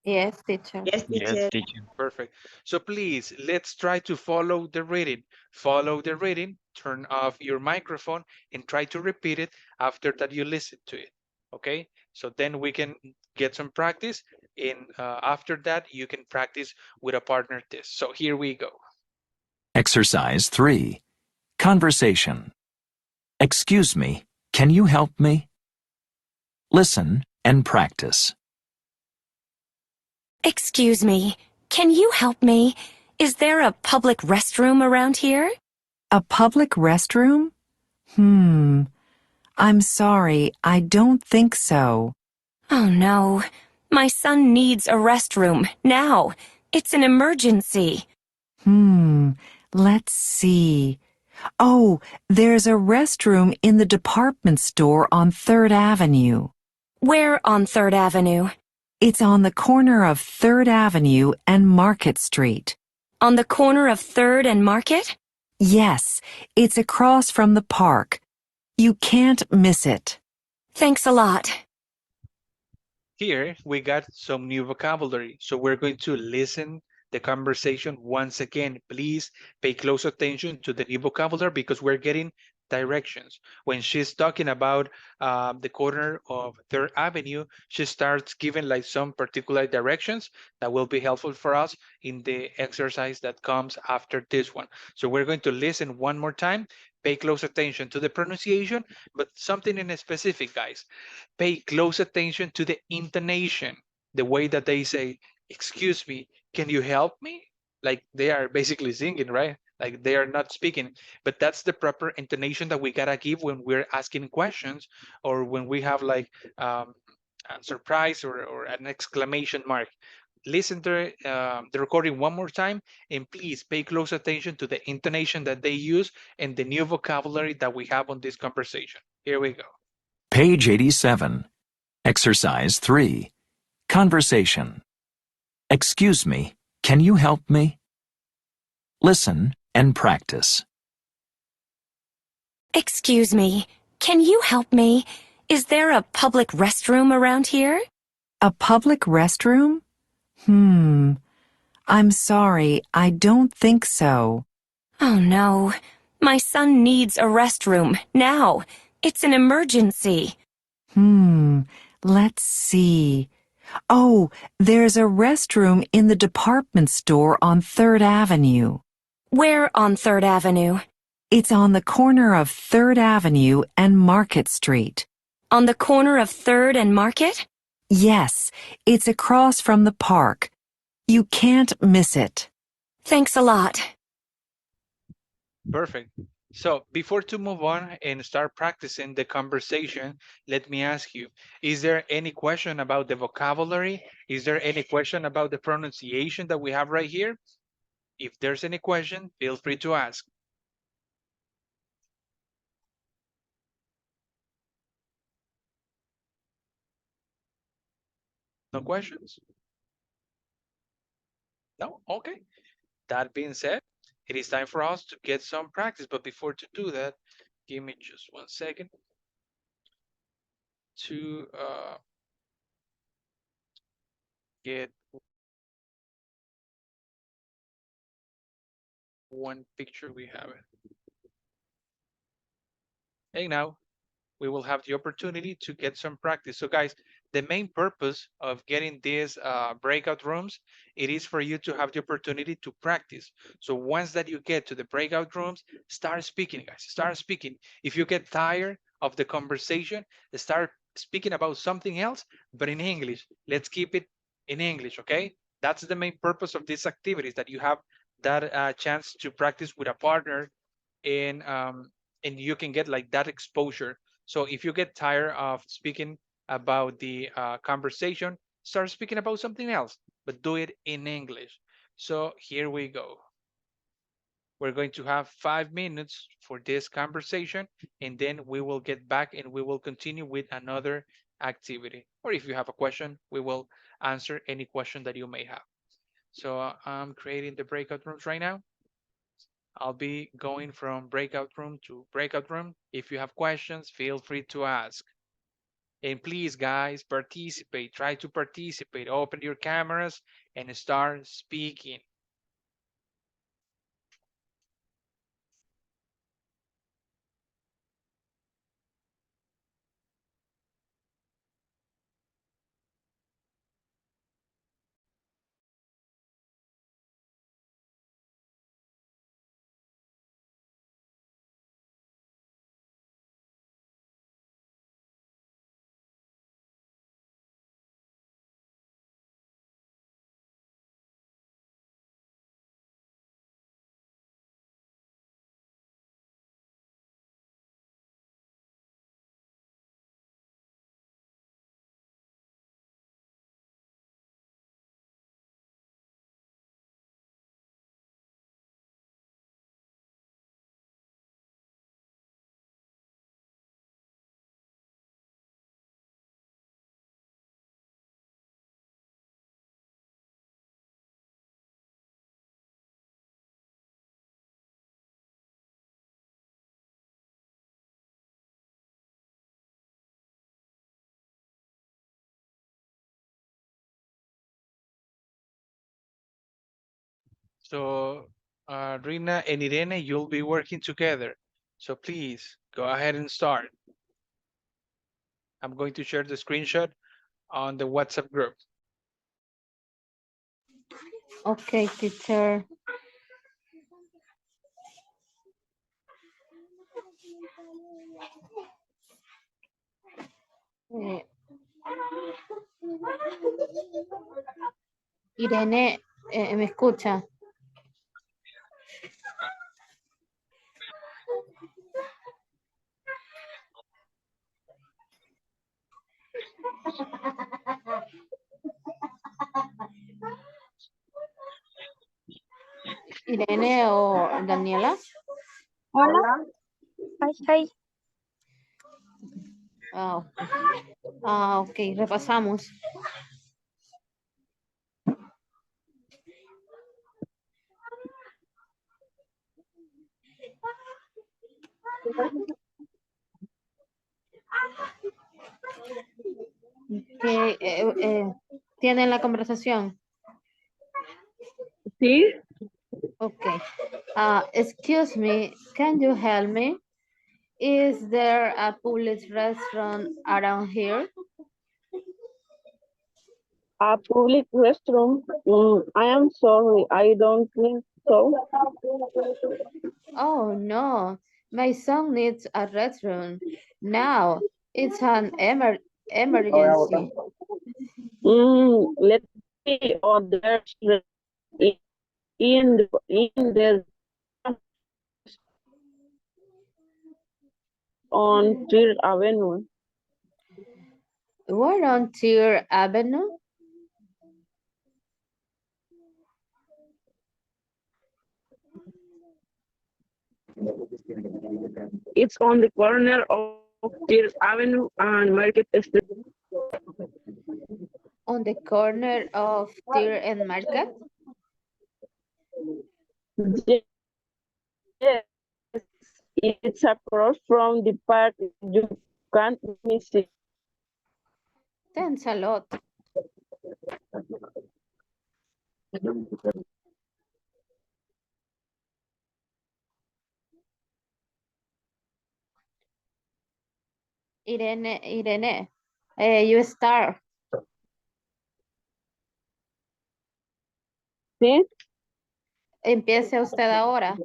Yes, teacher. Yes, Yes, teacher. teacher. Perfect. So please, let's try to follow the reading. Follow the reading, turn off your microphone, and try to repeat it after that you listen to it. Okay? So then we can get some practice, and after that, you can practice with a partner test. So here we go. Exercise 3. Conversation. Excuse me, can you help me? Listen and practice. Excuse me, can you help me? Is there a public restroom around here? A public restroom? I'm sorry, I don't think so. Oh no, my son needs a restroom now. It's an emergency. Let's see. Oh, there's a restroom in the department store on 3rd Avenue. Where on 3rd Avenue? It's on the corner of 3rd Avenue and Market Street. On the corner of 3rd and Market? Yes, it's across from the park. You can't miss it. Thanks a lot. Here we got some new vocabulary. So we're going to listen the conversation once again. Please pay close attention to the new vocabulary because we're getting directions. When she's talking about the corner of Third Avenue, she starts giving like some particular directions that will be helpful for us in the exercise that comes after this one. So we're going to listen one more time, pay close attention to the pronunciation, but something in specific, guys. Pay close attention to the intonation, the way that they say, excuse me, can you help me? Like they are basically singing, right? Like they are not speaking, but that's the proper intonation that we gotta give when we're asking questions or when we have like a surprise or an exclamation mark. Listen to the recording one more time and please pay close attention to the intonation that they use and the new vocabulary that we have on this conversation. Here we go. Page 87. Exercise 3. Conversation. Excuse me, can you help me? Listen and practice. Excuse me, can you help me? Is there a public restroom around here? A public restroom? I'm sorry, I don't think so. Oh no, my son needs a restroom now. It's an emergency. Let's see. Oh, there's a restroom in the department store on 3rd Avenue. Where on 3rd Avenue? It's on the corner of 3rd Avenue and Market Street. On the corner of 3rd and Market? Yes, it's across from the park. You can't miss it. Thanks a lot. Perfect. So before to move on and start practicing the conversation, let me ask you, is there any question about the vocabulary? Is there any question about the pronunciation that we have right here? If there's any question, feel free to ask. No questions? No? Okay. That being said, it is time for us to get some practice. But before to do that, give me just 1 second to get one picture we have. And now we will have the opportunity to get some practice. So guys, the main purpose of getting these breakout rooms, it is for you to have the opportunity to practice. So once that you get to the breakout rooms, start speaking, guys, start speaking. If you get tired of the conversation, start speaking about something else, but in English. Let's keep it in English, okay? That's the main purpose of these activities, that you have that chance to practice with a partner and you can get like that exposure. So if you get tired of speaking about the conversation, start speaking about something else, but do it in English. So here we go. We're going to have 5 minutes for this conversation, and then we will get back and we will continue with another activity. Or if you have a question, we will answer any question that you may have. So I'm creating the breakout rooms right now. I'll be going from breakout room to breakout room. If you have questions, feel free to ask. And please, guys, participate. Try to participate. Open your cameras and start speaking. So Rina and Irene, you'll be working together. So please go ahead and start. I'm going to share the screenshot on the WhatsApp group. Okay, teacher. Eh, Irene, ¿me escucha? Irene o Daniela. Hola. Hi. Ok, repasamos. ¿Tienen la conversación? Sí. Okay. Excuse me, can you help me? Is there a public restaurant around here? A public restroom? I am sorry, I don't think so. Oh no, my son needs a restroom. Now, it's an emergency. Let's see. Oh, there's in the on 3rd Avenue. We're on Tier Avenue. It's on the corner of 3rd Avenue and Market Street. On the corner of Tier and Market? Yes, it's across from the park. You can't miss it. Thanks a lot. Irene, you start. ¿Sí? Empiece usted ahora.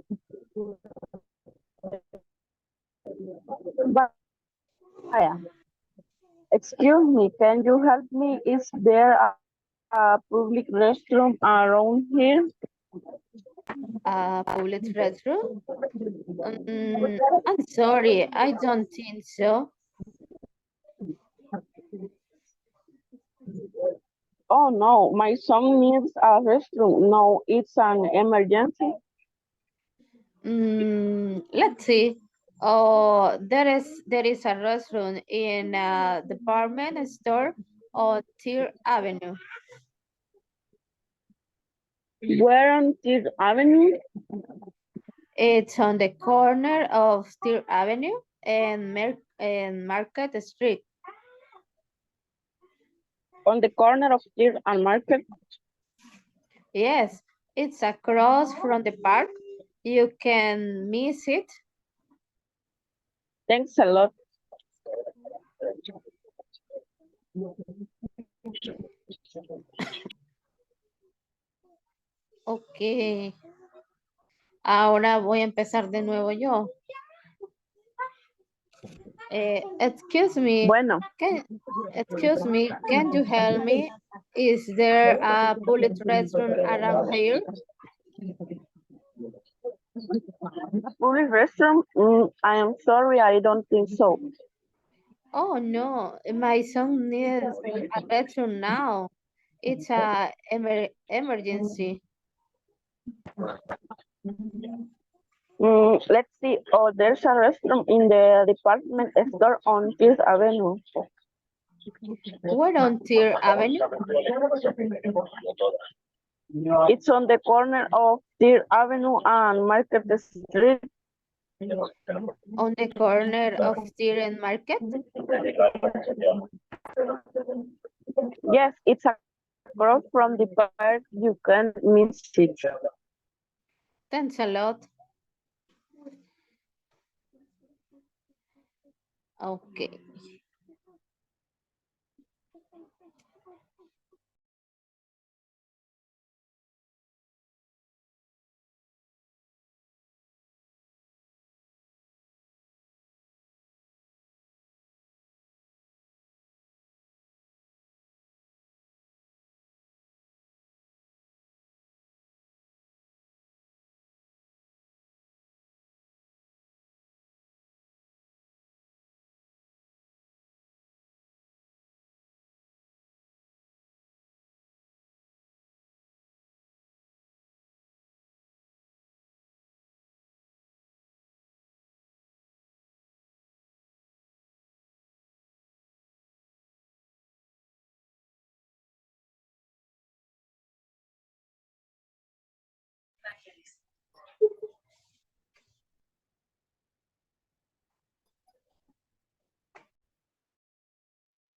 Vaya. Excuse me, can you help me? Is there a public restroom around here? A public restroom? I'm sorry, I don't think so. Oh no, my son needs a restroom. No, it's an emergency. Let's see. Oh, there is a restroom in a department store on Tier Avenue. Where on 3rd Avenue? It's on the corner of Tier Avenue and Market Street. On the corner of 3rd and Market? Yes, it's across from the park. You can miss it. Thanks a lot. Ok. Ahora voy a empezar de nuevo yo. Excuse me. Bueno. Excuse me, can you help me? Is there a public restroom around here? Public restroom? I am sorry, I don't think so. Oh no, my son needs a restroom now. It's a emergency. Let's see. Oh, there's a restroom in the department store on 5th Avenue. Where on Tier Avenue? It's on the corner of 3rd Avenue and Market Street. On the corner of Tier and Market? Yes, it's across from the park. You can't miss it. Thanks a lot. Okay.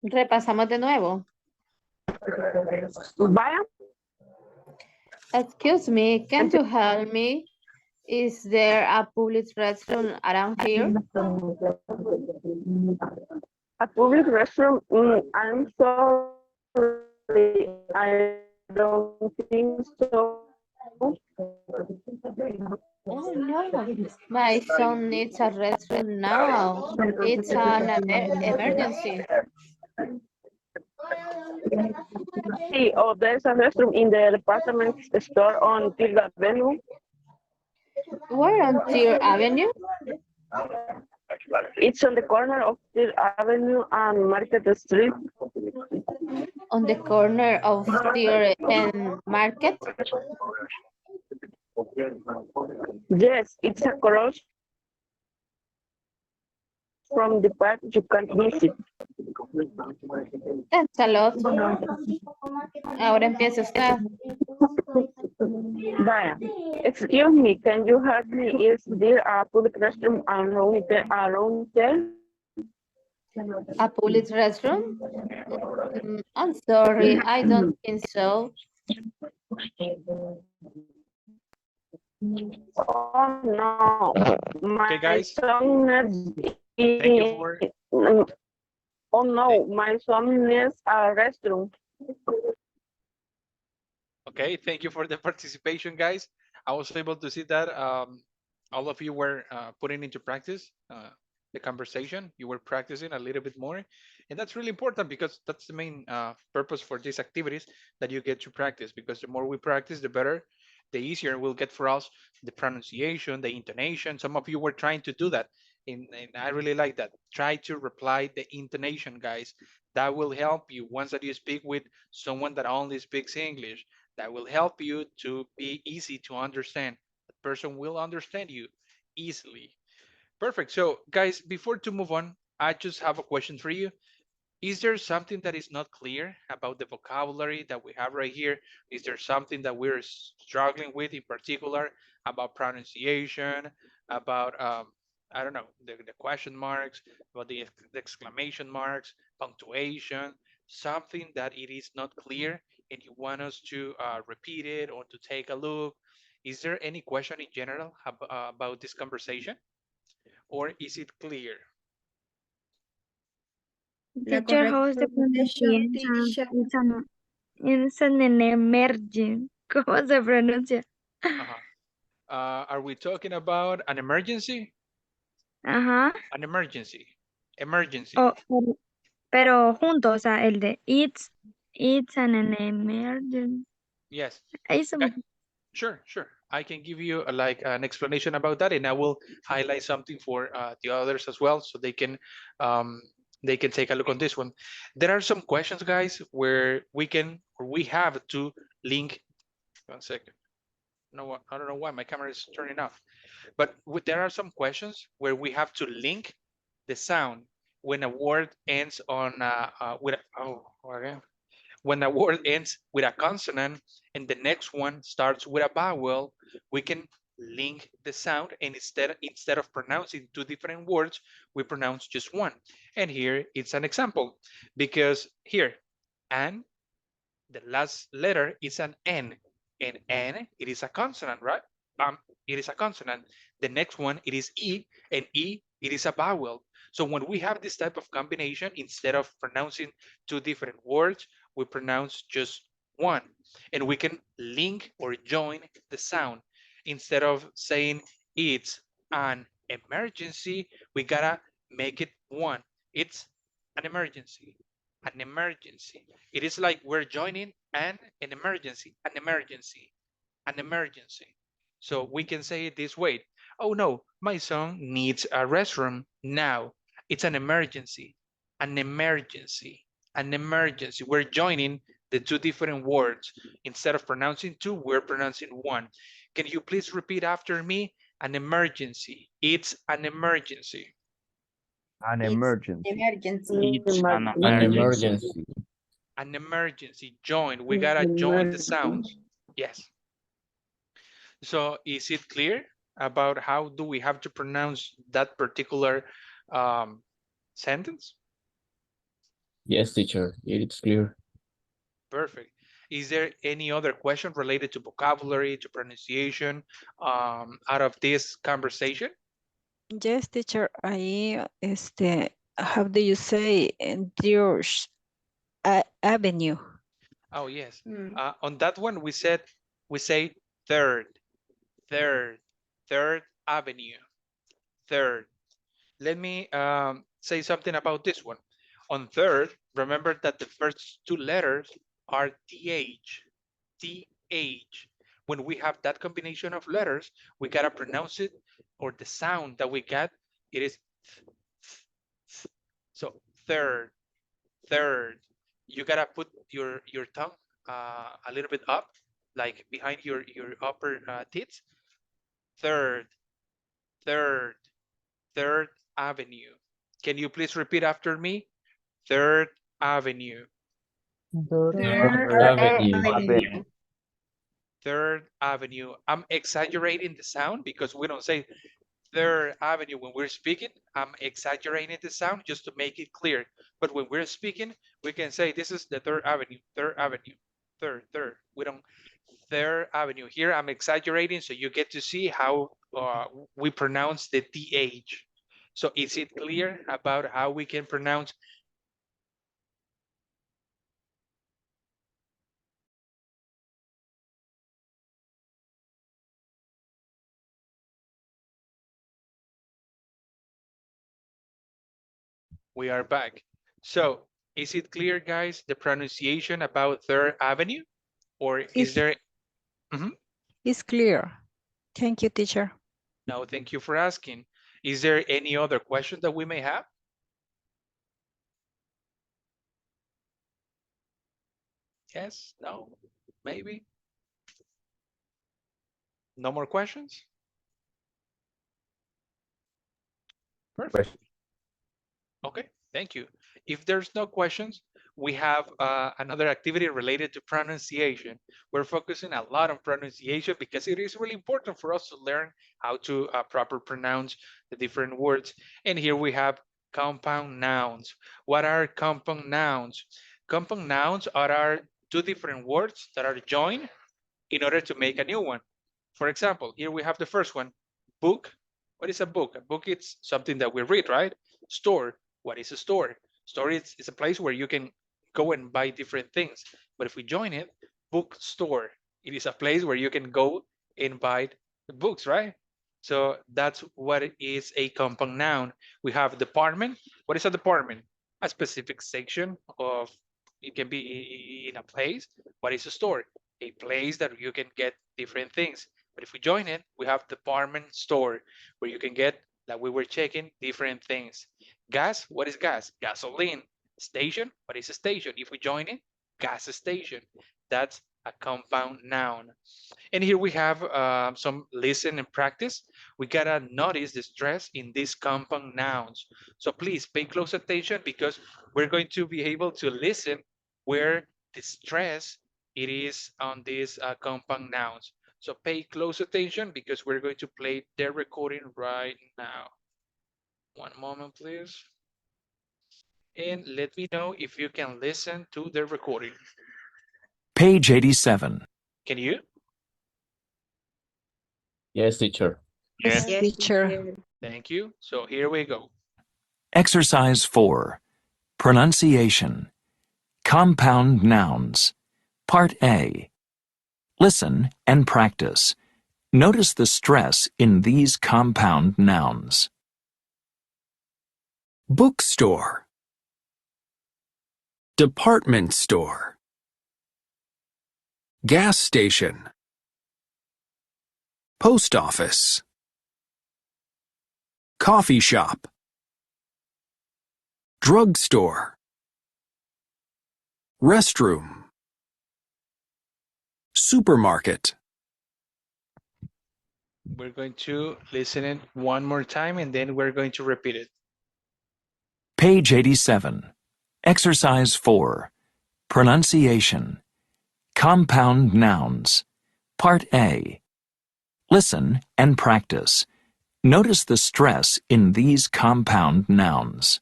Repasamos de nuevo. Vaya. Excuse me, can you help me? Is there a public restroom around here? A public restroom? I'm sorry, I don't think so. Oh no, my son needs a restroom now. It's an emergency. See, oh, there's a restroom in the department store on Third Avenue. Where on Third Avenue? It's on the corner of Third Avenue and Market Street. On the corner of Third and Market? Yes, it's across from the park you can visit. Thanks a lot. Ahora empieza usted. Vaya. Excuse me, can you help me? Is there a public restroom around there? A public restroom? I'm sorry, I don't think so. Oh no, my guys. son needs. Thank you for. Oh no, my son needs a restroom. Okay, thank you for the participation, guys. I was able to see that all of you were putting into practice the conversation. You were practicing a little bit more. And that's really important because that's the main purpose for these activities, that you get to practice, because the more we practice, the better, the easier it will get for us, the pronunciation, the intonation. Some of you were trying to do that. And I really like that. Try to reply the intonation, guys. That will help you once that you speak with someone that only speaks English. That will help you to be easy to understand. The person will understand you easily. Perfect. So guys, before to move on, I just have a question for you. Is there something that is not clear about the vocabulary that we have right here? Is there something that we're struggling with in particular about pronunciation, about, I don't know, the question marks, about the exclamation marks, punctuation, something that it is not clear and you want us to repeat it or to take a look? Is there any question in general about this conversation, or is it clear? Teacher, how is the pronunciation? It's an emergent. ¿Cómo se pronuncia? Are we talking about an emergency? Ajá. An emergency. Emergency. Oh, pero juntos, o sea, el de it's an emergency. Yes. Eso. Sure. I can give you like an explanation about that, and I will highlight something for the others as well, so they can take a look on this one. There are some questions, guys, where we have to link. 1 second. No, I don't know why my camera is turning off. But there are some questions where we have to link the sound when a word ends on when a word ends with a consonant and the next one starts with a vowel. We can link the sound, and instead of pronouncing two different words, we pronounce just one. And here it's an example, because here, and the last letter is an N, and N, it is a consonant, right? It is a consonant. The next one, it is E, and E, it is a vowel. So when we have this type of combination, instead of pronouncing two different words, we pronounce just one. And we can link or join the sound. Instead of saying it's an emergency, we gotta make it one. It's an emergency, an emergency. It is like we're joining an emergency, an emergency, an emergency. So we can say it this way. Oh no, my son needs a restroom now. It's an emergency, an emergency, an emergency. We're joining the two different words. Instead of pronouncing two, we're pronouncing one. Can you please repeat after me? An emergency. It's an emergency. An It's emergency. emergency. It's an An emergency. emergency. An emergency. Join. We gotta join the sounds. Yes. So is it clear about how do we have to pronounce that particular sentence? Yes, teacher. It's clear. Perfect. Is there any other question related to vocabulary, to pronunciation, out of this conversation? Yes, teacher. Ahí, how do you say Deer's Avenue? Oh yes. Mm. On that one, we say third, third, third avenue, third. Let me say something about this one. On third, remember that the first two letters are TH, TH. When we have that combination of letters, we gotta pronounce it, or the sound that we get, it is so third, third. You gotta put your tongue a little bit up, like behind your upper teeth. Third, third, third avenue. Can you please repeat after me? Third Avenue. Third Third Avenue. Avenue. Third Avenue. I'm exaggerating the sound because we don't say Third Avenue when we're speaking. I'm exaggerating the sound just to make it clear. But when we're speaking, we can say this is the Third Avenue, Third Avenue, third. We don't Third Avenue. Here I'm exaggerating so you get to see how we pronounce the TH. So is it clear about how we can pronounce? We are back. So is it clear, guys, the pronunciation about Third Avenue? Or is there? It's clear. Thank you, teacher. No, thank you for asking. Is there any other question that we may have? Yes, no, maybe? No more questions? Perfect. Okay, thank you. If there's no questions, we have another activity related to pronunciation. We're focusing a lot on pronunciation because it is really important for us to learn how to proper pronounce the different words. And here we have compound nouns. What are compound nouns? Compound nouns are two different words that are joined in order to make a new one. For example, here we have the first one, book. What is a book? A book is something that we read, right? Store. What is a store? Store is a place where you can go and buy different things. But if we join it, bookstore, it is a place where you can go and buy books, right? So that's what is a compound noun. We have department. What is a department? A specific section of, it can be in a place. What is a store? A place that you can get different things. But if we join it, we have department store where you can get, like we were checking, different things. Gas, what is gas? Gasoline. Station, what is a station? If we join it, gas station. That's a compound noun. And here we have some listen and practice. We gotta notice the stress in these compound nouns. So please pay close attention because we're going to be able to listen where the stress it is on these compound nouns. So pay close attention because we're going to play the recording right now. One moment, please. And let me know if you can listen to the recording. Page 87. Can you? Yes, teacher. Yes, Yes, teacher. teacher. Thank you. So here we go. Exercise 4. Pronunciation. Compound nouns. Part A. Listen and practice. Notice the stress in these compound nouns. Bookstore. Department store. Gas station. Post office. Coffee shop. Drugstore. Restroom. Supermarket. We're going to listen it one more time and then we're going to repeat it. Page 87. Exercise 4. Pronunciation. Compound nouns. Part A. Listen and practice. Notice the stress in these compound nouns.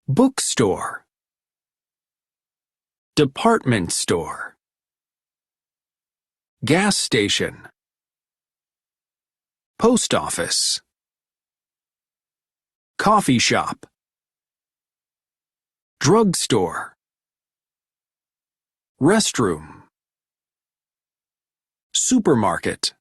Bookstore. Department store. Gas station. Post office. Coffee shop. Drugstore. Restroom. Supermarket.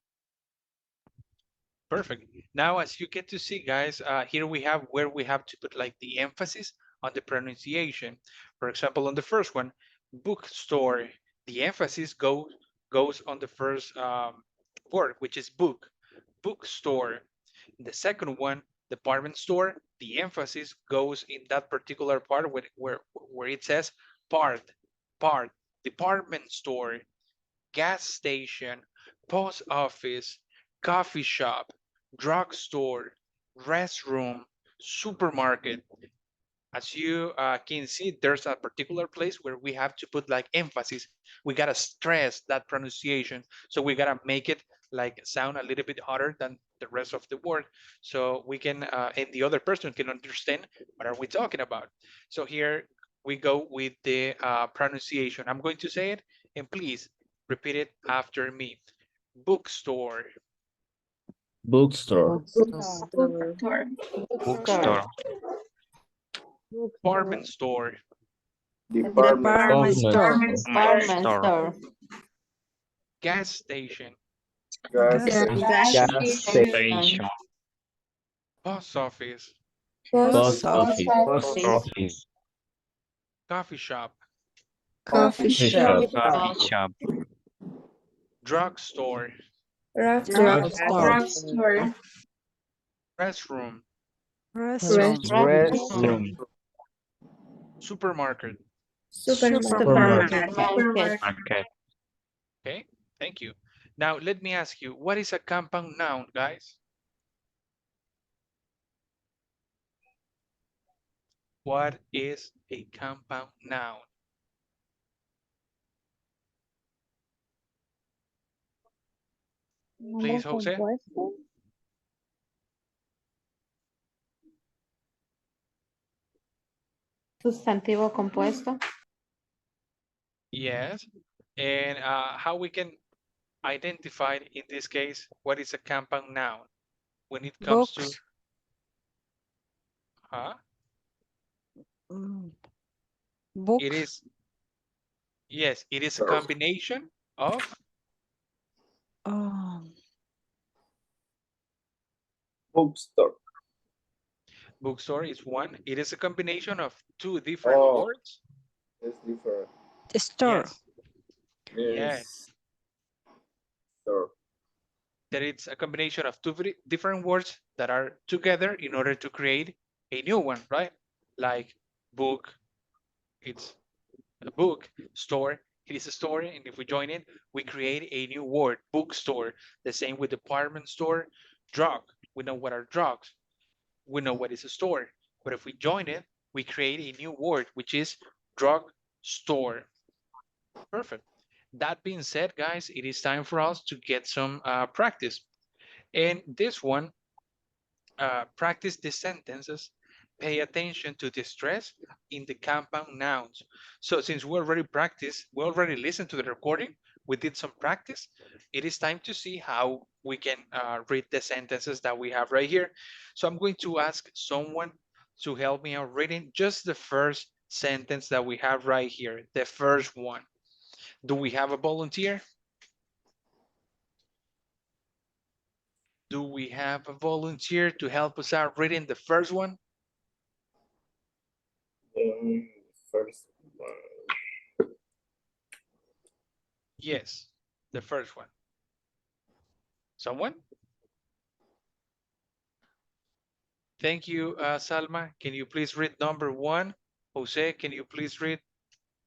Perfect. Now, as you get to see, guys, here we have where we have to put like the emphasis on the pronunciation. For example, on the first one, bookstore, the emphasis goes on the first word, which is book, bookstore. The second one, department store, the emphasis goes in that particular part where it says part, department store, gas station, post office, coffee shop, drugstore, restroom, supermarket. As you can see, there's a particular place where we have to put like emphasis. We gotta stress that pronunciation. So we gotta make it like sound a little bit harder than the rest of the word. So we can, and the other person can understand what are we talking about. So here we go with the pronunciation. I'm going to say it and please repeat it after me. Bookstore, Bookstore. Bookstore. Bookstore. department store, Department. Department store. Department store. gas station, Gas Gas station. Gas station. Station. post office, Post Post office. Post office. coffee shop, Coffee Coffee shop. shop. Coffee shop. drugstore, drugstore. Drugstore. restroom, Restaurant. Restroom. supermarket. Supermarket. Market. Okay, thank you. Now let me ask you, what is a compound noun, guys? What is a compound noun? Please, Jose. Sustantivo compuesto. Yes. And how we can identify in this case what is a compound noun when it comes to Books. Book. it is, yes, it is a combination of Bookstore. bookstore is one. It is a combination of two different words. It's different. Store. Yes. Yes. Store. That it's a combination of two different words that are together in order to create a new one, right? Like book, it's a book, store, it is a store, and if we join it, we create a new word, bookstore. The same with department store, drug. We know what are drugs. We know what is a store. But if we join it, we create a new word, which is drug store. Perfect. That being said, guys, it is time for us to get some practice. And this one, practice the sentences, pay attention to the stress in the compound nouns. So since we already practiced, we already listened to the recording, we did some practice. It is time to see how we can read the sentences that we have right here. So I'm going to ask someone to help me out reading just the first sentence that we have right here, the first one. Do we have a volunteer? Do we have a volunteer to help us out reading the first one? First one. Yes, the first one. Someone? Thank you, Salma. Can you please read number 1? Jose, can you please read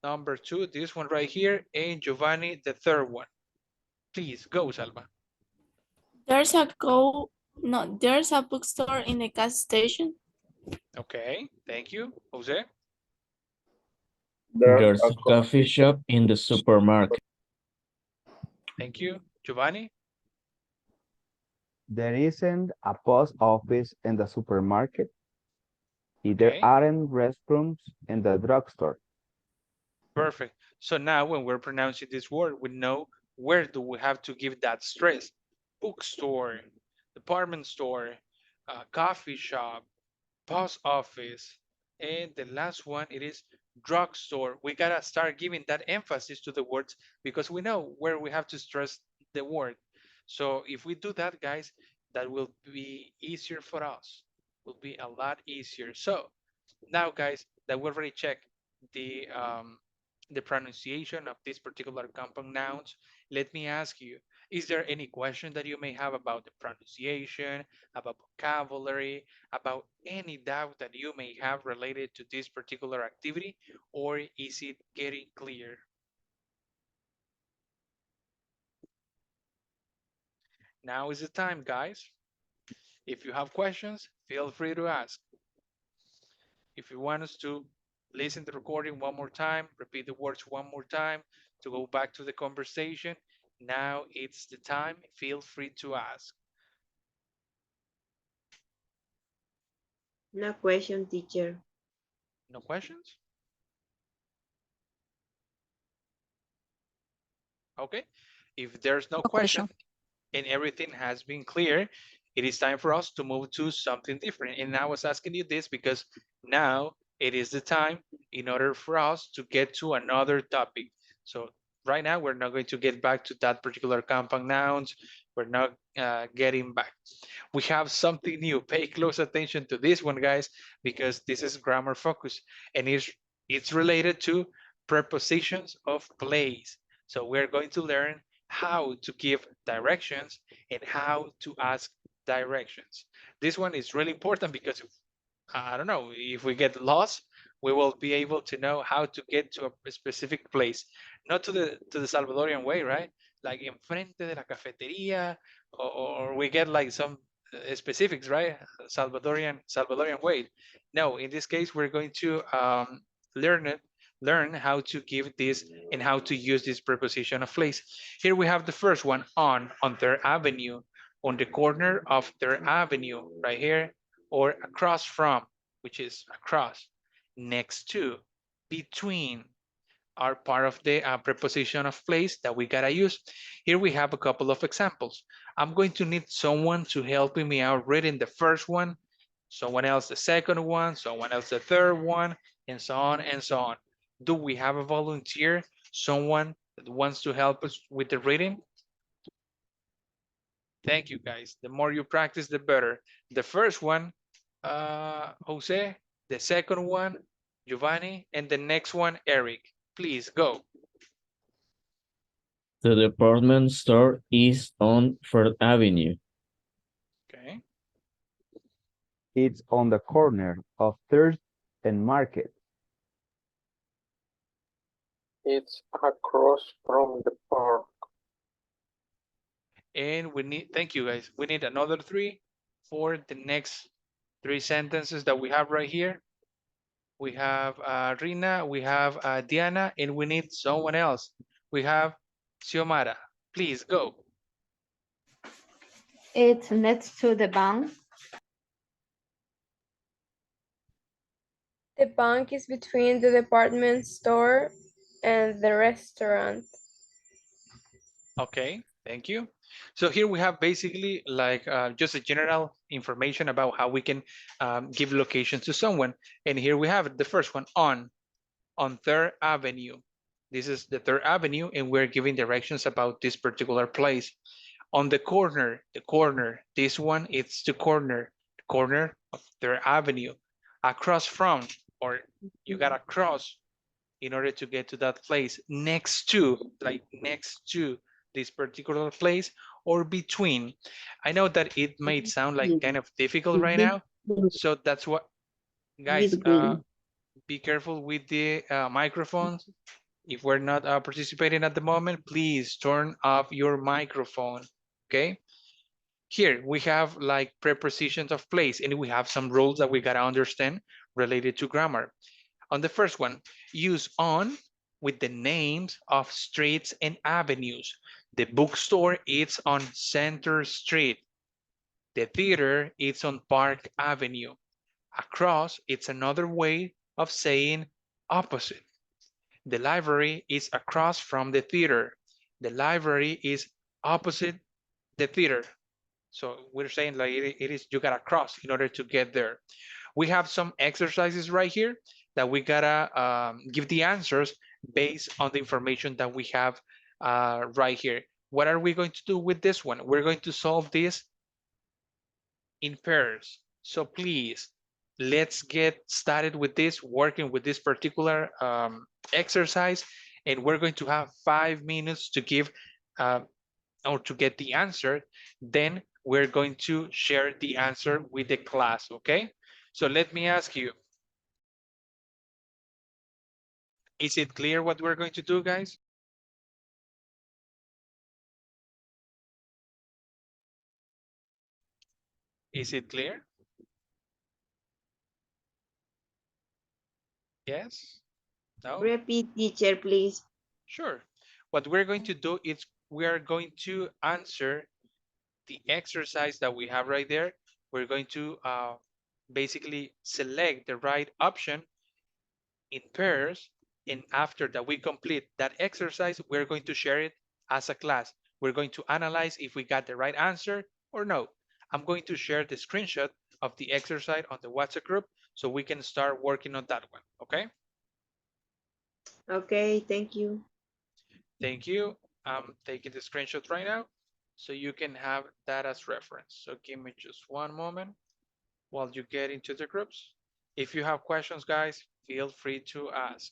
number 2? This one right here. And Giovanni, the third one. Please, go, Salma. There's a bookstore in the gas station. Okay, thank you. Jose? There's a coffee shop in the supermarket. Thank you. Giovanni? There isn't a post office in the supermarket. There Okay. aren't restrooms in the drugstore. Perfect. So now when we're pronouncing this word, we know where do we have to give that stress. Bookstore, department store, coffee shop, post office, and the last one, it is drugstore. We gotta start giving that emphasis to the words because we know where we have to stress the word. So if we do that, guys, that will be easier for us. Will be a lot easier. So now, guys, that we already checked the pronunciation of this particular compound nouns, let me ask you, is there any question that you may have about the pronunciation, about vocabulary, about any doubt that you may have related to this particular activity, or is it getting clear? Now is the time, guys. If you have questions, feel free to ask. If you want us to listen to the recording one more time, repeat the words one more time to go back to the conversation, now it's the time. Feel free to ask. No question, teacher. No questions? Okay. If there's no question and everything has been clear, it is time for us to move to something different. And I was asking you this because now it is the time in order for us to get to another topic. So right now, we're not going to get back to that particular compound nouns. We're not getting back. We have something new. Pay close attention to this one, guys, because this is grammar focus and it's related to prepositions of place. So we're going to learn how to give directions and how to ask directions. This one is really important because I don't know, if we get lost, we will be able to know how to get to a specific place, not to the Salvadorian way, right? Like enfrente de la cafetería, or we get like some specifics, right? Salvadorian way. No, in this case, we're going to learn how to give this and how to use this preposition of place. Here we have the first one, on Third Avenue, on the corner of Third Avenue, right here, or across from, which is across, next to, between, are part of the preposition of place that we gotta use. Here we have a couple of examples. I'm going to need someone to help me out reading the first one, someone else the second one, someone else the third one, and so on and so on. Do we have a volunteer, someone that wants to help us with the reading? Thank you, guys. The more you practice, the better. The first one, Jose, the second one, Giovanni, and the next one, Eric. Please go. The department store is on Third Avenue. Okay. It's on the corner of Third and Market. It's across from the park. And we need, thank you, guys. We need another 3 for the next 3 sentences that we have right here. We have Rina, we have Diana, and we need someone else. We have Xiomara. Please go. It's next to the bank. The bank is between the department store and the restaurant. Okay, thank you. So here we have basically like just a general information about how we can give location to someone. And here we have it, the first one, on 3rd Avenue. This is the 3rd Avenue, and we're giving directions about this particular place. On the corner, this one, it's the corner of 3rd Avenue. Across from, or you gotta cross in order to get to that place. Next to, like next to this particular place, or between. I know that it may sound like kind of difficult right now, so that's what, guys, be careful with the microphones. If we're not participating at the moment, please turn off your microphone, okay? Here we have like prepositions of place, and we have some rules that we gotta understand related to grammar. On the first one, use on with the names of streets and avenues. The bookstore is on Center Street. The theater is on Park Avenue. Across, it's another way of saying opposite. The library is across from the theater. The library is opposite the theater. So we're saying like it is, you gotta cross in order to get there. We have some exercises right here that we gotta give the answers based on the information that we have right here. What are we going to do with this one? We're going to solve this in pairs. So please, let's get started with this, working with this particular exercise, and we're going to have 5 minutes to give or to get the answer. Then we're going to share the answer with the class, okay? So let me ask you, is it clear what we're going to do, guys? Is it clear? Yes? No? Repeat, teacher, please. Sure. What we're going to do is we are going to answer the exercise that we have right there. We're going to basically select the right option in pairs, and after that we complete that exercise, we're going to share it as a class. We're going to analyze if we got the right answer or no. I'm going to share the screenshot of the exercise on the WhatsApp group so we can start working on that one, okay? Okay, thank you. Thank you. I'm taking the screenshot right now so you can have that as reference. So give me just one moment while you get into the groups. If you have questions, guys, feel free to ask.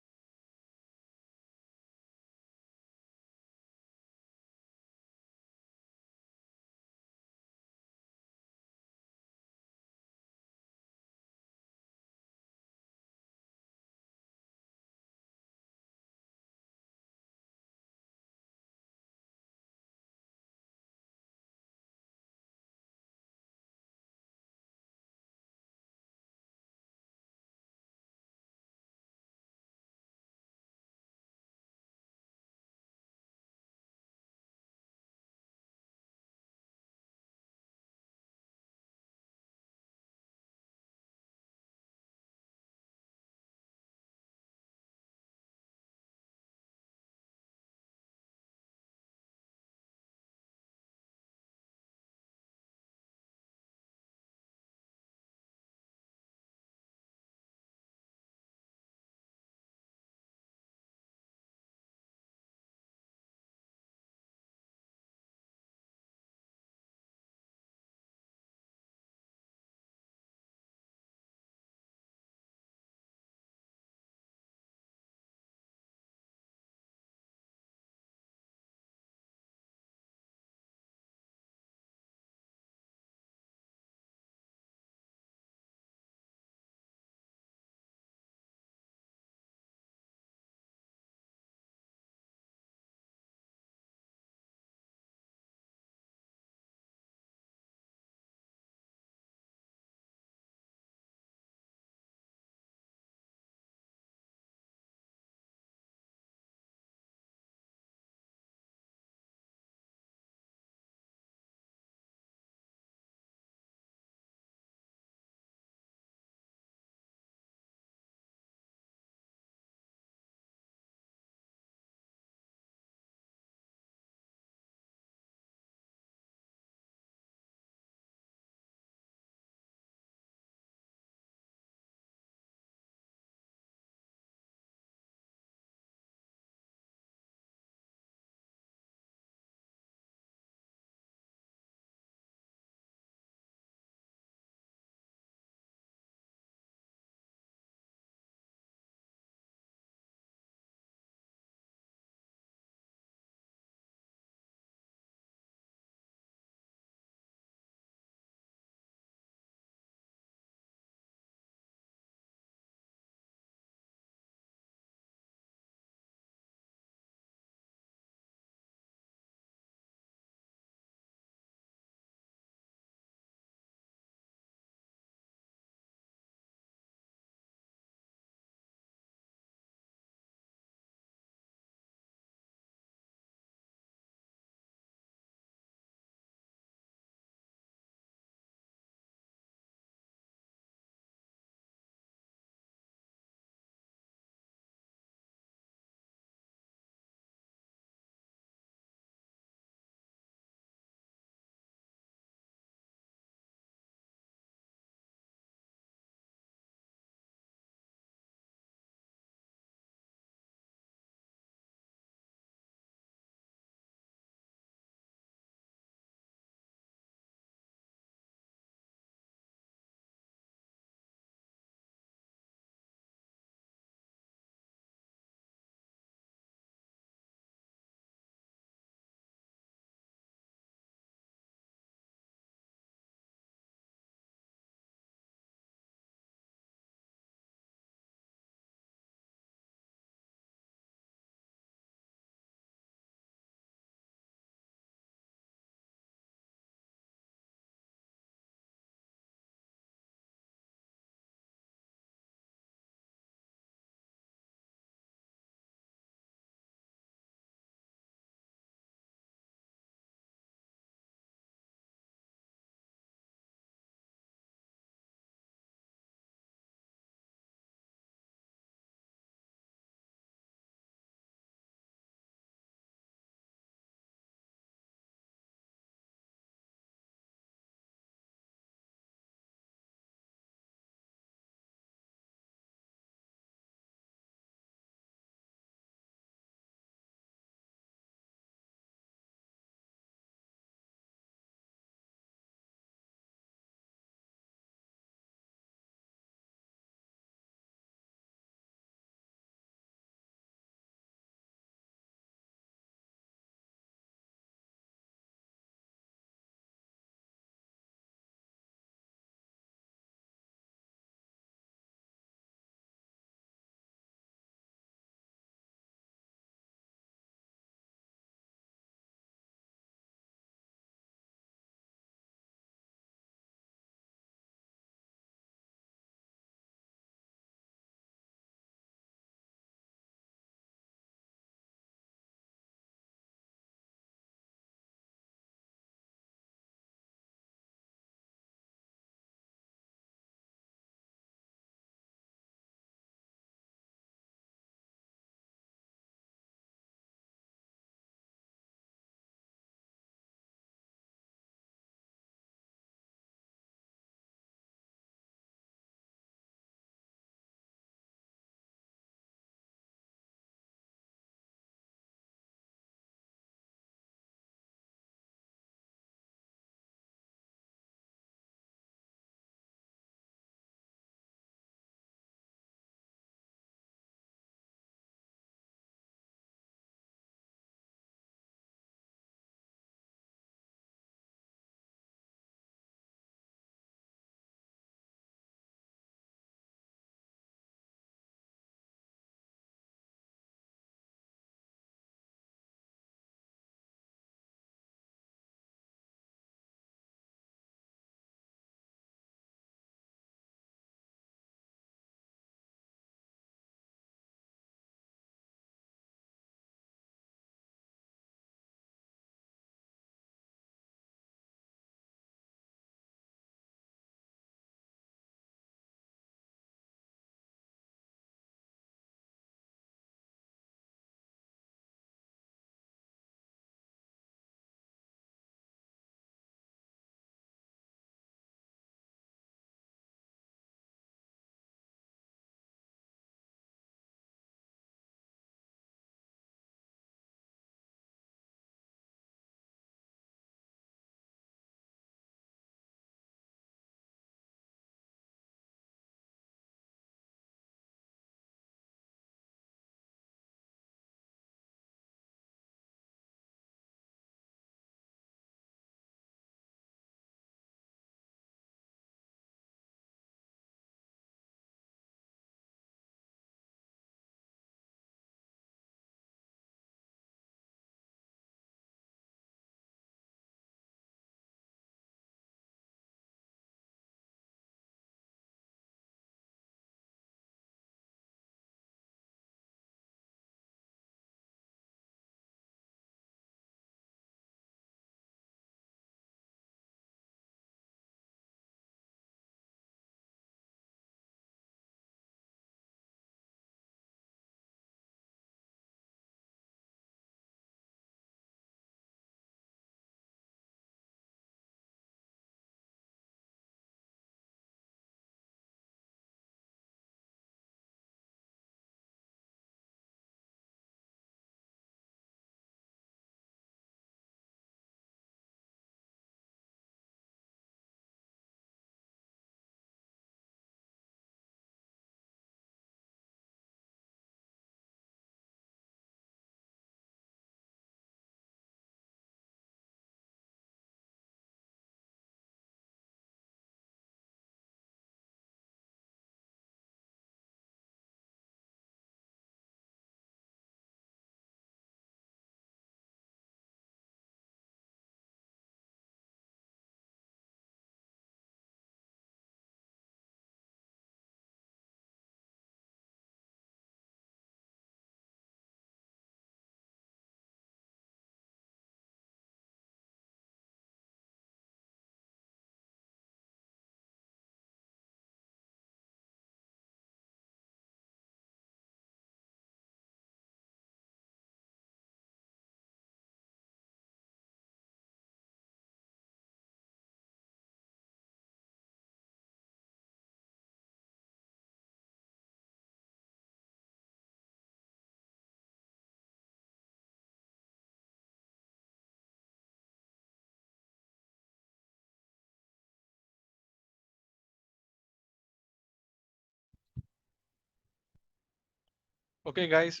Okay, guys,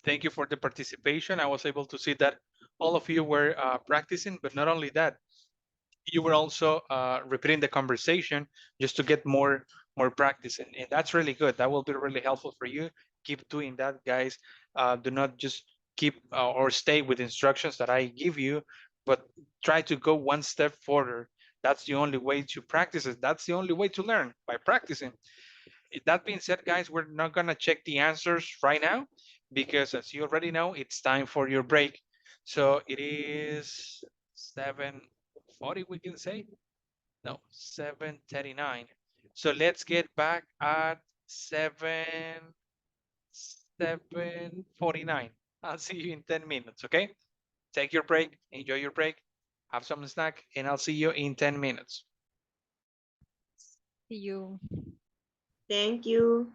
thank you for the participation. I was able to see that all of you were practicing, but not only that, you were also repeating the conversation just to get more practice, and that's really good. That will be really helpful for you. Keep doing that, guys. Do not just keep or stay with instructions that I give you, but try to go one step further. That's the only way to practice it. That's the only way to learn, by practicing. That being said, guys, we're not gonna check the answers right now because, as you already know, it's time for your break. So it is 7:40, we can say. No, 7:39. So let's get back at 7:49. I'll see you in 10 minutes, okay? Take your break, enjoy your break, have some snack, and I'll see you in 10 minutes. See you. Thank you.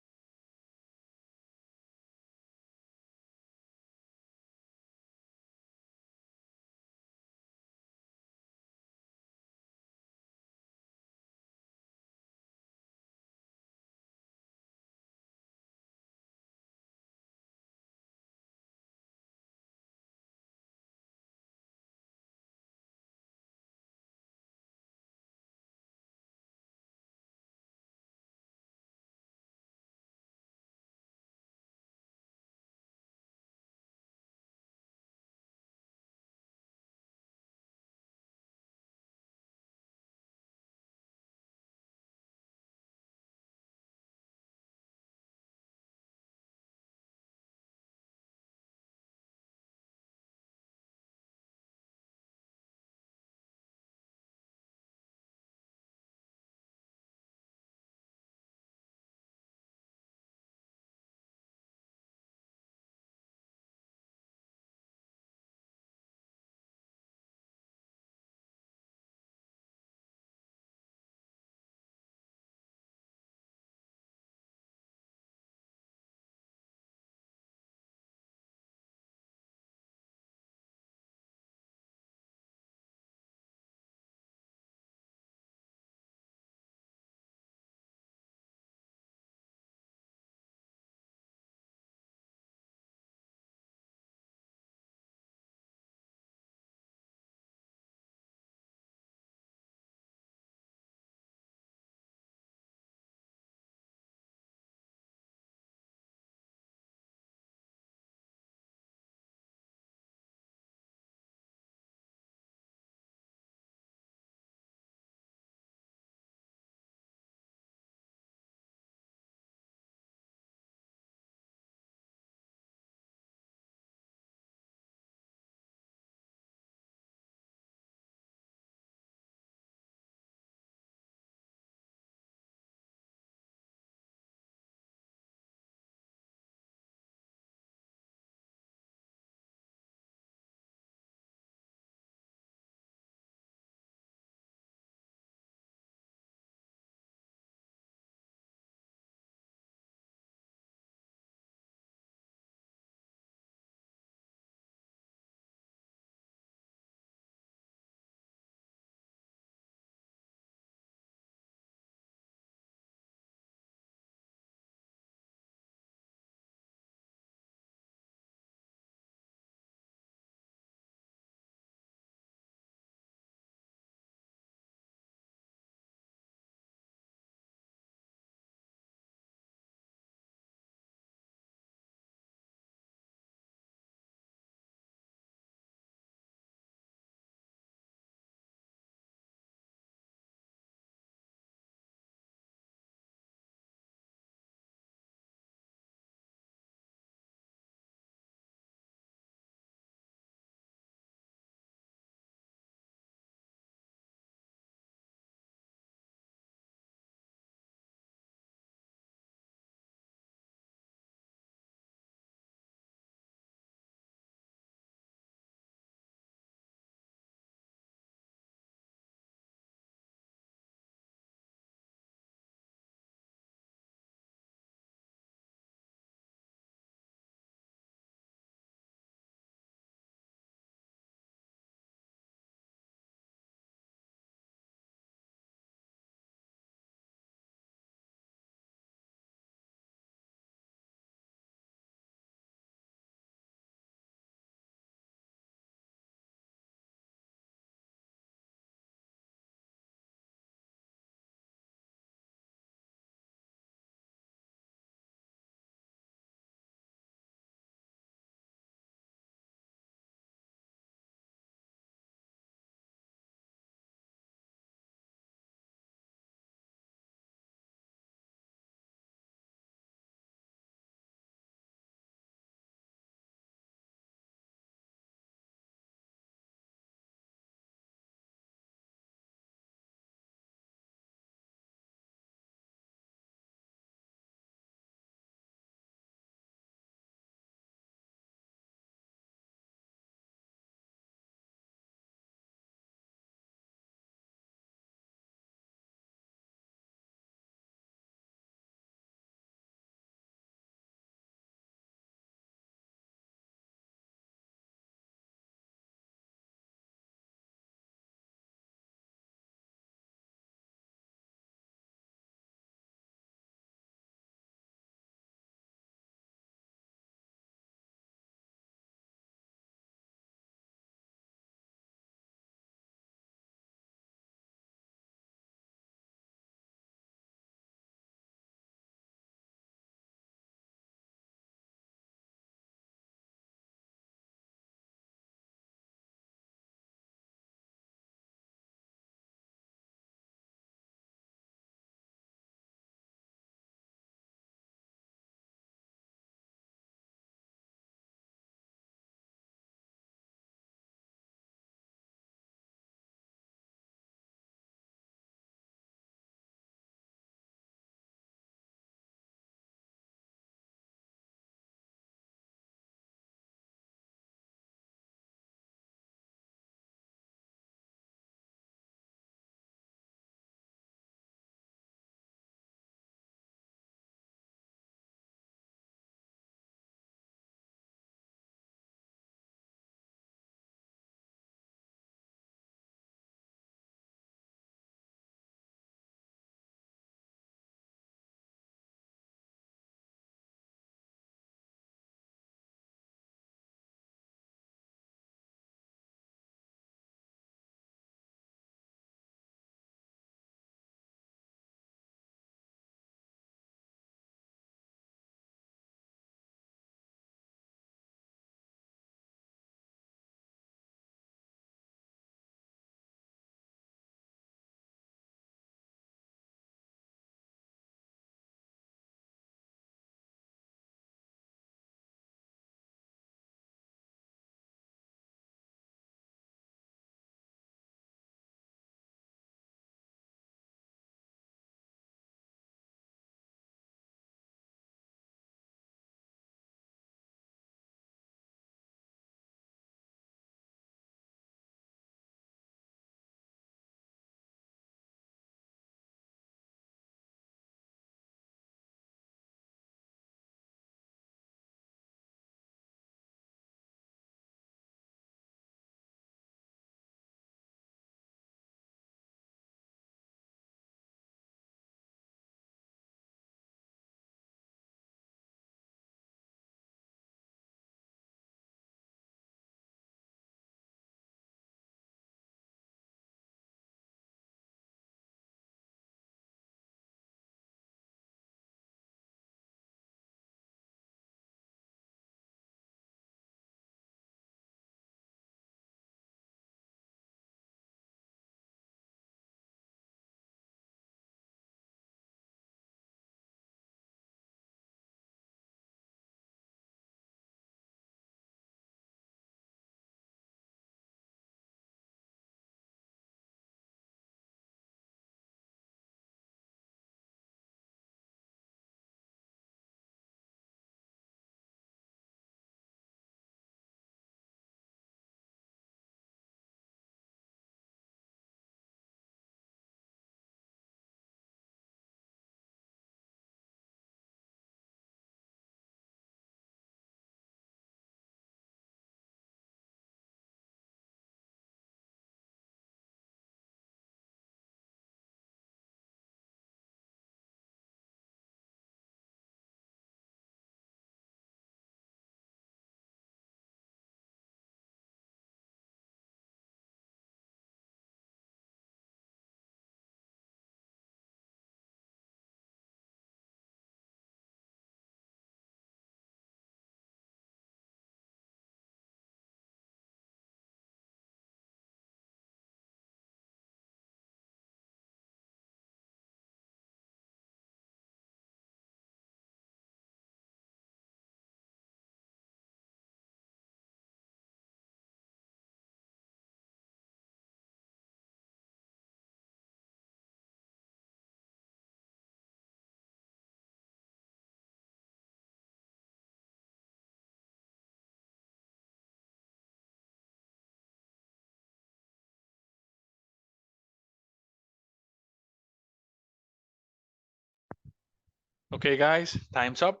Okay, guys, time's up.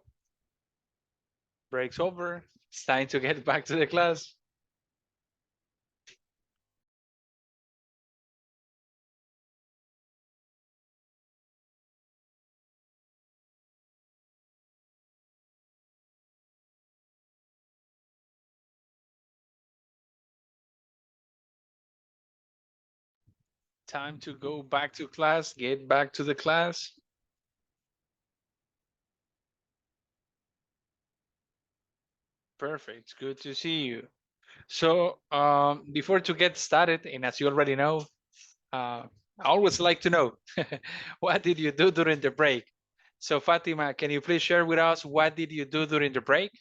Break's over. It's time to get back to the class. Time to go back to class, get back to the class. Perfect, good to see you. So before to get started, and as you already know, I always like to know, what did you do during the break? So Fatima, can you please share with us what did you do during the break?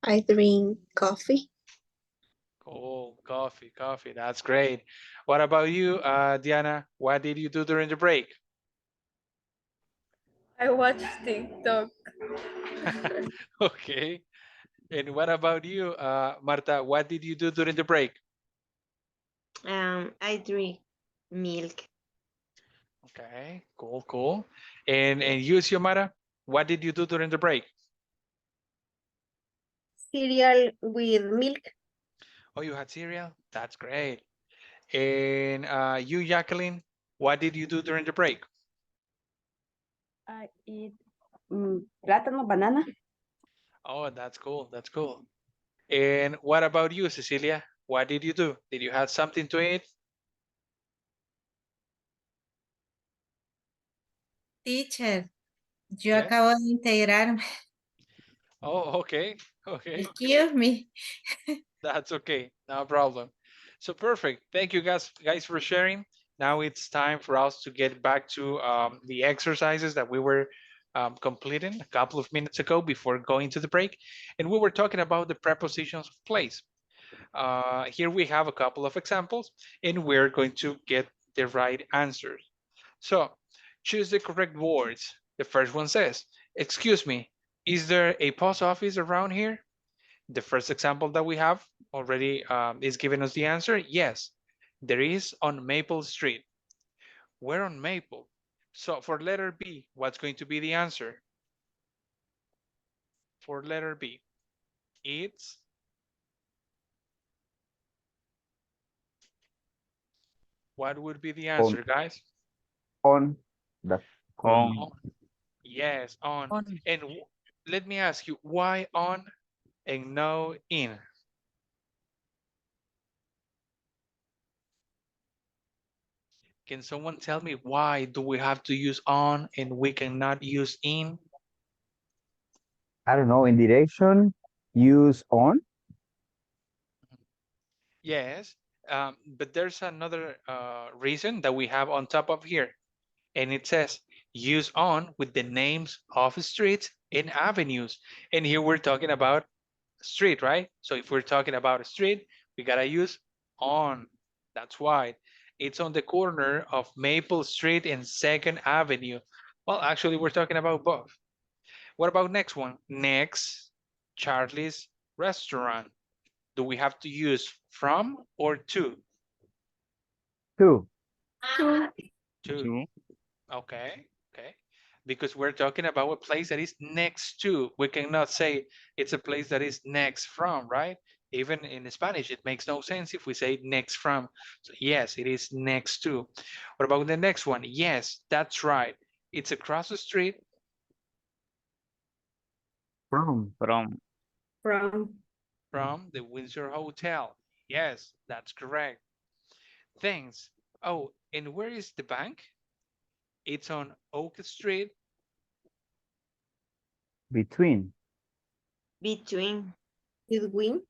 I drink coffee. Oh, coffee, that's great. What about you, Diana? What did you do during the break? I watch TikTok. Okay. And what about you, Marta? What did you do during the break? I drink milk. Okay, cool. And you, Xiomara, what did you do during the break? Cereal with milk. Oh, you had cereal? That's great. And you, Jacqueline, what did you do during the break? I eat plátano, banana. Oh, that's cool. That's cool. And what about you, Cecilia? What did you do? Did you have something to eat? Teacher, yo Yes. acabo de integrarme. Oh, okay. Excuse me. That's okay. No problem. So perfect. Thank you guys for sharing. Now it's time for us to get back to the exercises that we were completing a couple of minutes ago before going to the break. And we were talking about the prepositions of place. Here we have a couple of examples, and we're going to get the right answers. So choose the correct words. The first one says, excuse me, is there a post office around here? The first example that we have already is giving us the answer. Yes, there is on Maple Street. Where on Maple? So for letter B, what's going to be the answer? For letter B, it's what would be the On answer, guys? on the On. On. Yes, on. On. And let me ask you, why on and no in? Can someone tell me why do we have to use on and we cannot use in? I don't know, in direction, use on. Yes, but there's another reason that we have on top of here, and it says use on with the names of streets and avenues. And here we're talking about street, right? So if we're talking about a street, we gotta use on. That's why it's on the corner of Maple Street and 2nd Avenue. Well, actually, we're talking about both. What about next one? Next, Charlie's Restaurant. Do we have to use from or to? Two. To. Two. Okay. Because we're talking about a place that is next to. We cannot say it's a place that is next from, right? Even in Spanish, it makes no sense if we say next from. So yes, it is next to. What about the next one? Yes, that's right. It's across the street From. From. From. from the Windsor Hotel. Yes, that's correct. Thanks. Oh, and where is the bank? It's on Oak Street. Between. Between. Between.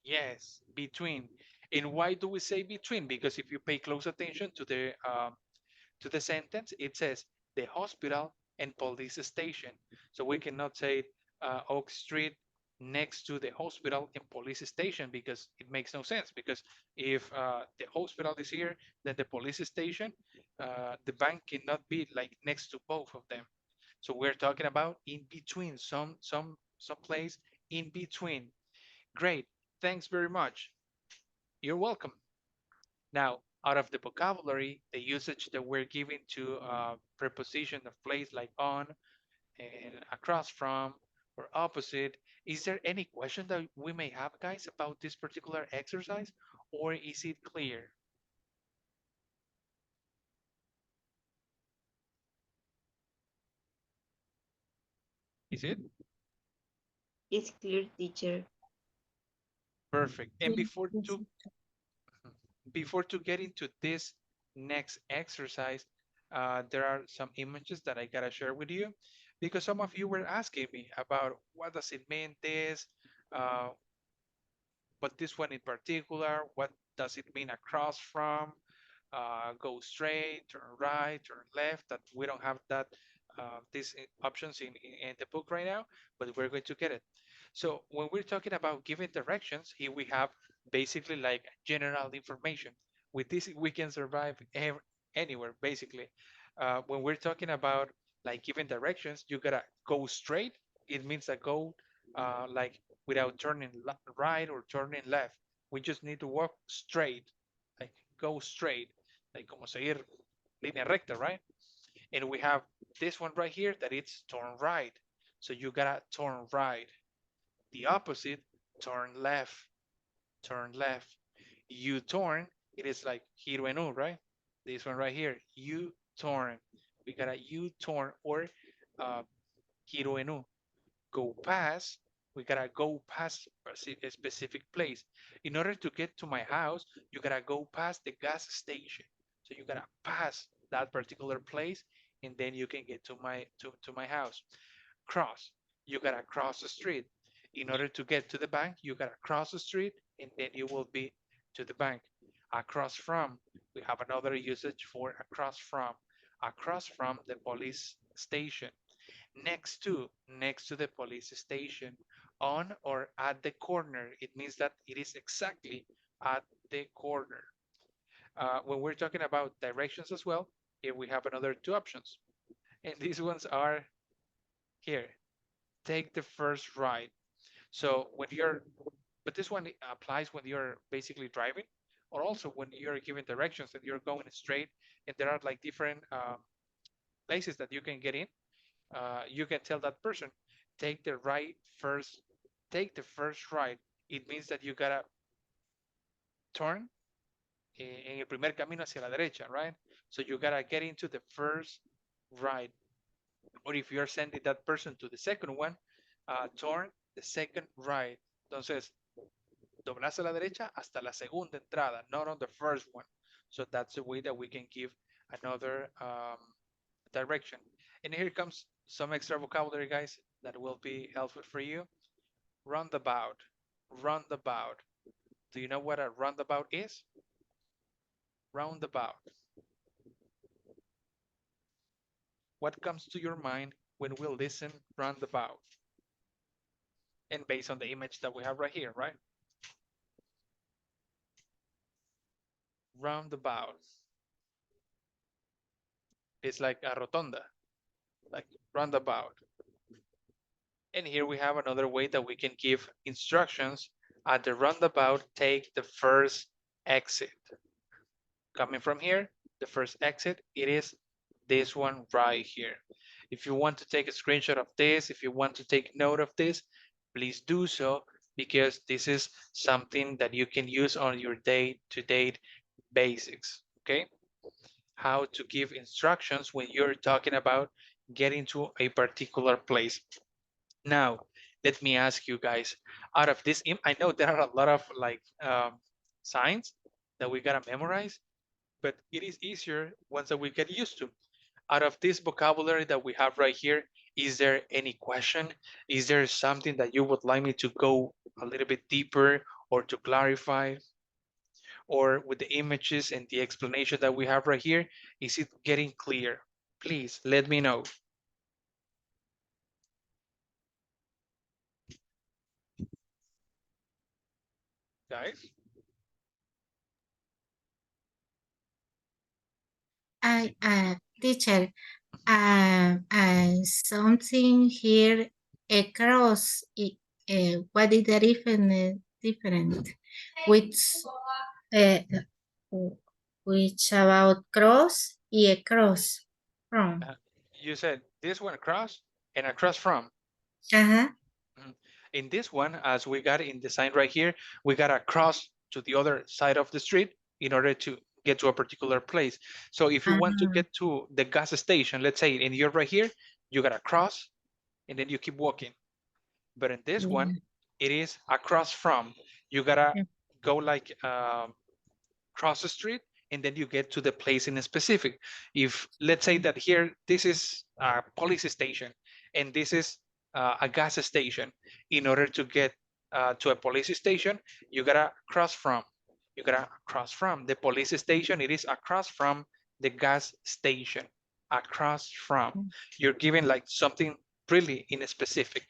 Yes, between. And why do we say between? Because if you pay close attention to the sentence, it says the hospital and police station. So we cannot say Oak Street next to the hospital and police station because it makes no sense. Because if the hospital is here, then the police station, the bank cannot be like next to both of them. So we're talking about in between, some place in between. Great, thanks very much. You're welcome. Now, Out of the vocabulary, the usage that we're giving to preposition of place like on and across from or opposite. Is there any question that we may have, guys, about this particular exercise, or is it clear? Is it? It's clear, teacher. Perfect. And before to get into this next exercise, there are some images that I gotta share with you because some of you were asking me about what does it mean this, uh, but this one in particular, what does it mean across from, go straight, turn right, turn left, that we don't have that these options in the book right now, but we're going to get it. So when we're talking about giving directions, here we have basically like general information. With this, we can survive anywhere, basically. When we're talking about like giving directions, you gotta go straight. It means that go like without turning right or turning left. We just need to walk straight, like go straight, like como seguir línea recta, right? And we have this one right here that it's turn right. So you gotta turn right. The opposite, turn left, turn left. U turn, it is like giro en U, right? This one right here, U turn. We got a U turn or giro en U. Go past, we gotta go past a specific place. In order to get to my house, you gotta go past the gas station. So you gotta pass that particular place, and then you can get to my house. Cross, you gotta cross the street. In order to get to the bank, you gotta cross the street, and then you will be to the bank. Across from, we have another usage for across from the police station. Next to the police station, on or at the corner. It means that it is exactly at the corner. When we're talking about directions as well, here we have another two options. And these ones are here. Take the first right. So but this one applies when you're basically driving, or also when you're giving directions and you're going straight, and there are like different places that you can get in. You can tell that person, take the right first, take the first right. It means that you gotta turn en el primer camino hacia la derecha, right? So you gotta get into the first right. Or if you're sending that person to the second one, turn the second right. Entonces, doblas a la derecha hasta la segunda entrada, not on the first one. So that's the way that we can give another direction. And here comes some extra vocabulary, guys, that will be helpful for you. Roundabout, roundabout. Do you know what a roundabout is? Roundabout. What comes to your mind when we listen roundabout? And based on the image that we have right here, right? Roundabout. It's like a rotonda, like roundabout. And here we have another way that we can give instructions. At the roundabout, take the first exit. Coming from here, the first exit, it is this one right here. If you want to take a screenshot of this, if you want to take note of this, please do so, because this is something that you can use on your day-to-day basics, okay? How to give instructions when you're talking about getting to a particular place. Now, let me ask you guys, out of this, I know there are a lot of like signs that we gotta memorize, but it is easier once that we get used to. Out of this vocabulary that we have right here, is there any question? Is there something that you would like me to go a little bit deeper or to clarify? Or with the images and the explanation that we have right here, is it getting clear? Please let me know. Guys? Teacher, something here across. What is the different with uh, Which about cross y across from. You said this one across and across from. Uh-huh. In this one, as we got in the sign right here, we got to cross to the other side of the street in order to get to a particular place. So if you want to get to the gas station, let's say, and you're right here, you got to cross and then you keep walking. But in this one, it is across from. You got to go like cross the street and then you get to the place in a specific. If let's say that here this is a police station and this is a gas station. In order to get to a police station, you gotta cross from. You gotta cross from the police station. It is across from the gas station. Across from. You're given like something really in a specific.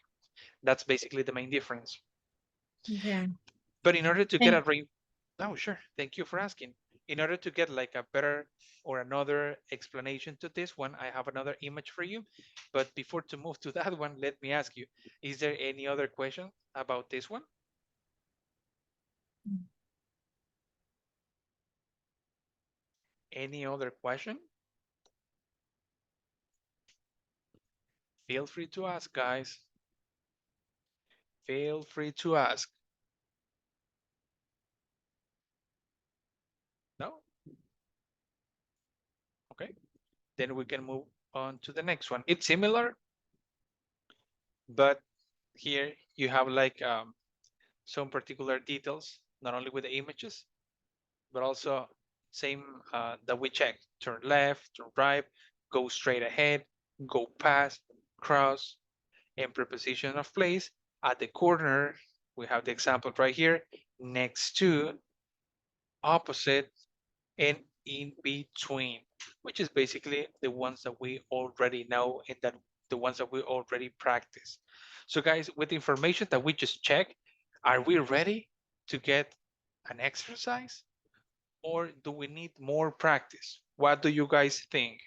That's basically the main difference. Yeah. But in order to get a ring, oh sure, thank you for asking. In order to get like a better or another explanation to this one, I have another image for you. But before to move to that one, let me ask you, is there any other question about this one? Any other question? Feel free to ask, guys. Feel free to ask. No? Okay. Then we can move on to the next one. It's similar, but here you have like some particular details, not only with the images, but also same that we check. Turn left, turn right, go straight ahead, go past, cross, and preposition of place. At the corner, we have the example right here, next to, opposite, and in between, which is basically the ones that we already know and that the ones that we already practice. So guys, with the information that we just checked, are we ready to get an exercise? Or do we need more practice? What do you guys think?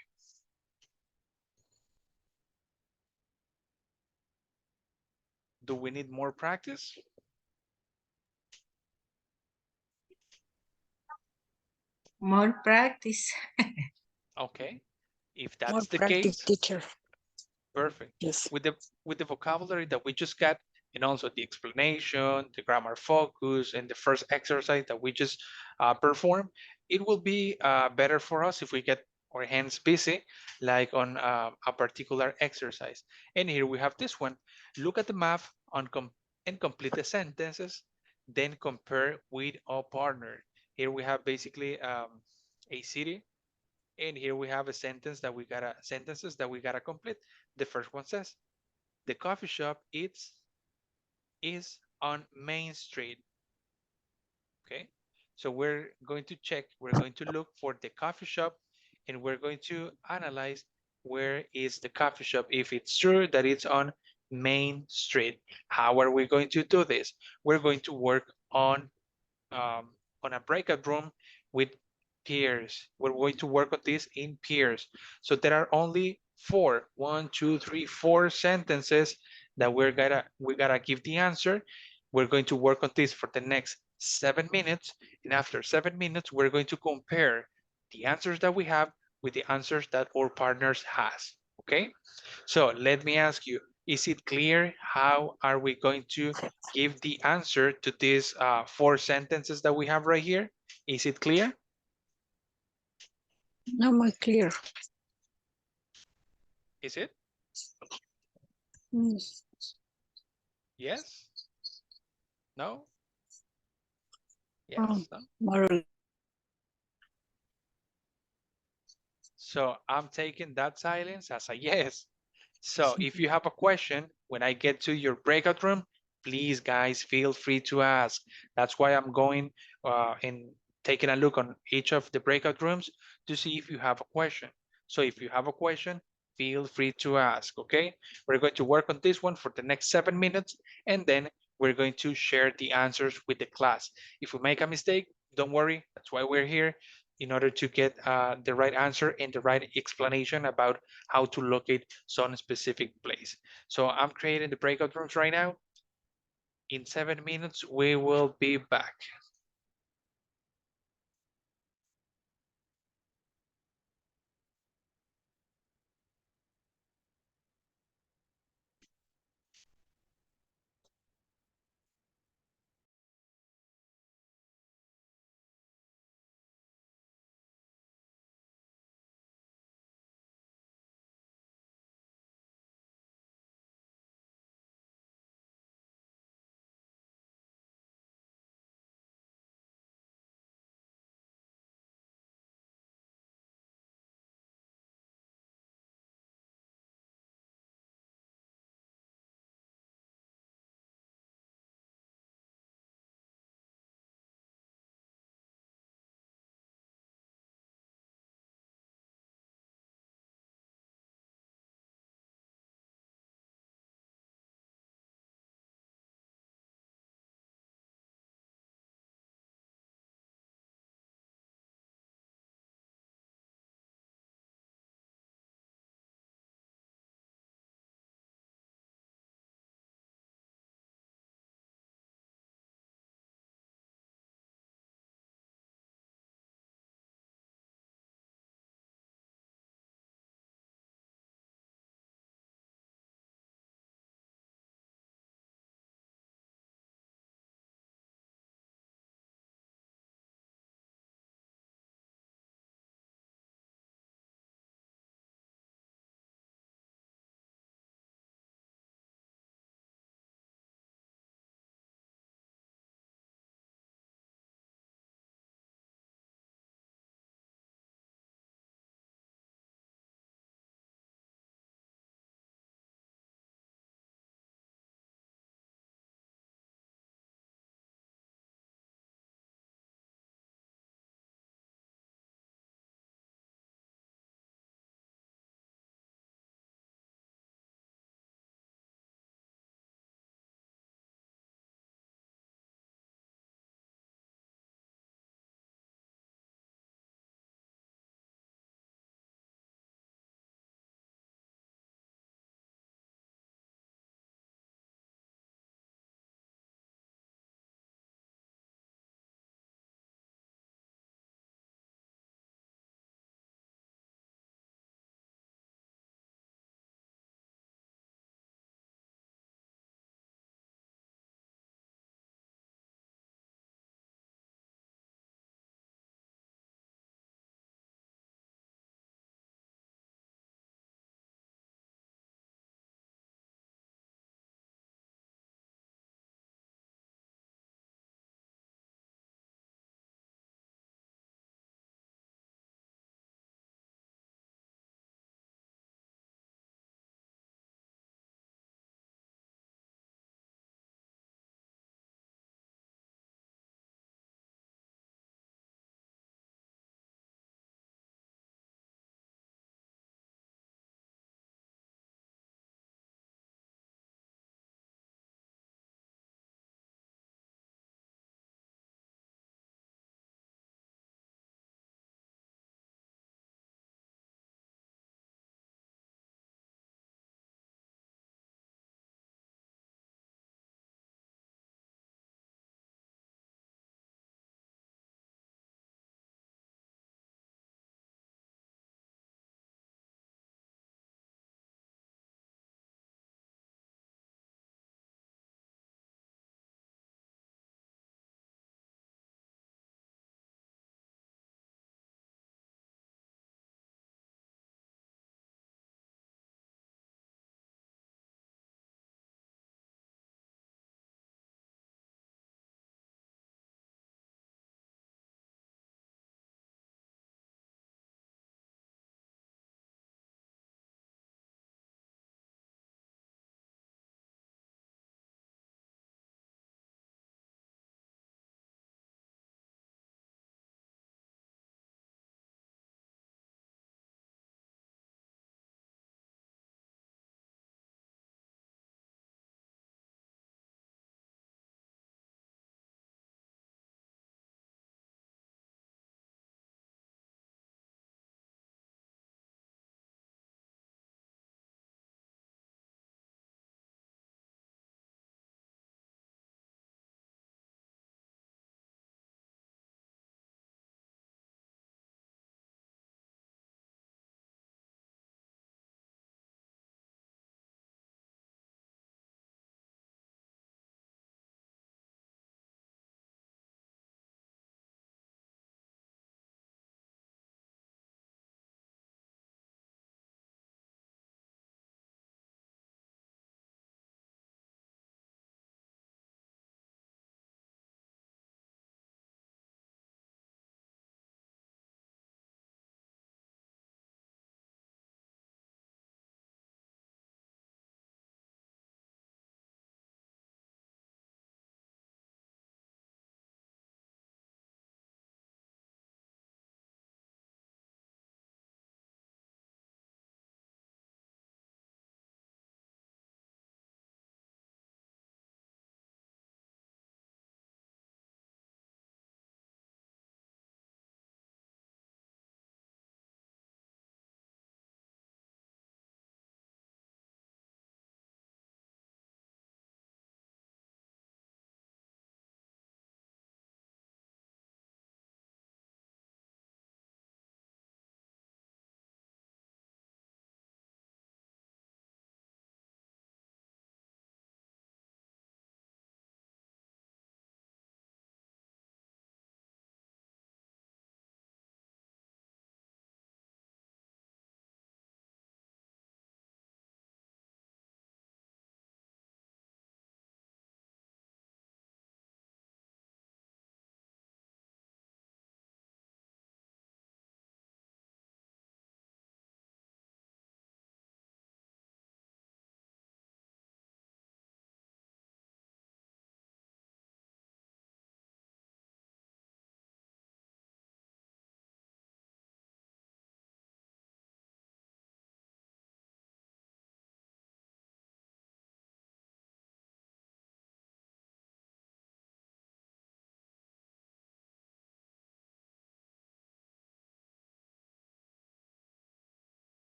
Do we need more practice? More practice. Okay. If that's the case, teacher. perfect. Yes. With the vocabulary that we just got, and also the explanation, the grammar focus, and the first exercise that we just performed, it will be better for us if we get our hands busy, like on a particular exercise. And here we have this one. Look at the map and complete the sentences, then compare with a partner. Here we have basically a city, and here we have a sentence that we gotta sentences that we gotta complete. The first one says, the coffee shop is on Main Street. Okay, so we're going to check, we're going to look for the coffee shop, and we're going to analyze where is the coffee shop, if it's true that it's on Main Street. How are we going to do this? We're going to work on a breakout room with peers. We're going to work on this in peers. So there are only four, 1, 2, 3, 4 sentences that we gotta give the answer. We're going to work on this for the next 7 minutes. And after 7 minutes, we're going to compare the answers that we have with the answers that our partners has. Okay. So let me ask you, is it clear how are we going to give the answer to these 4 sentences that we have right here? Is it clear? Not muy clear. Is it? Mm. Yes? No? Yes? No? More or So I'm taking that silence as a yes. So if you have a question, when I get to your breakout room, please guys, feel free to ask. That's why I'm going and taking a look on each of the breakout rooms to see if you have a question. So if you have a question, feel free to ask, okay? We're going to work on this one for the next 7 minutes, and then we're going to share the answers with the class. If we make a mistake, don't worry, that's why we're here, in order to get the right answer and the right explanation about how to locate some specific place. So I'm creating the breakout rooms right now. In 7 minutes, we will be back.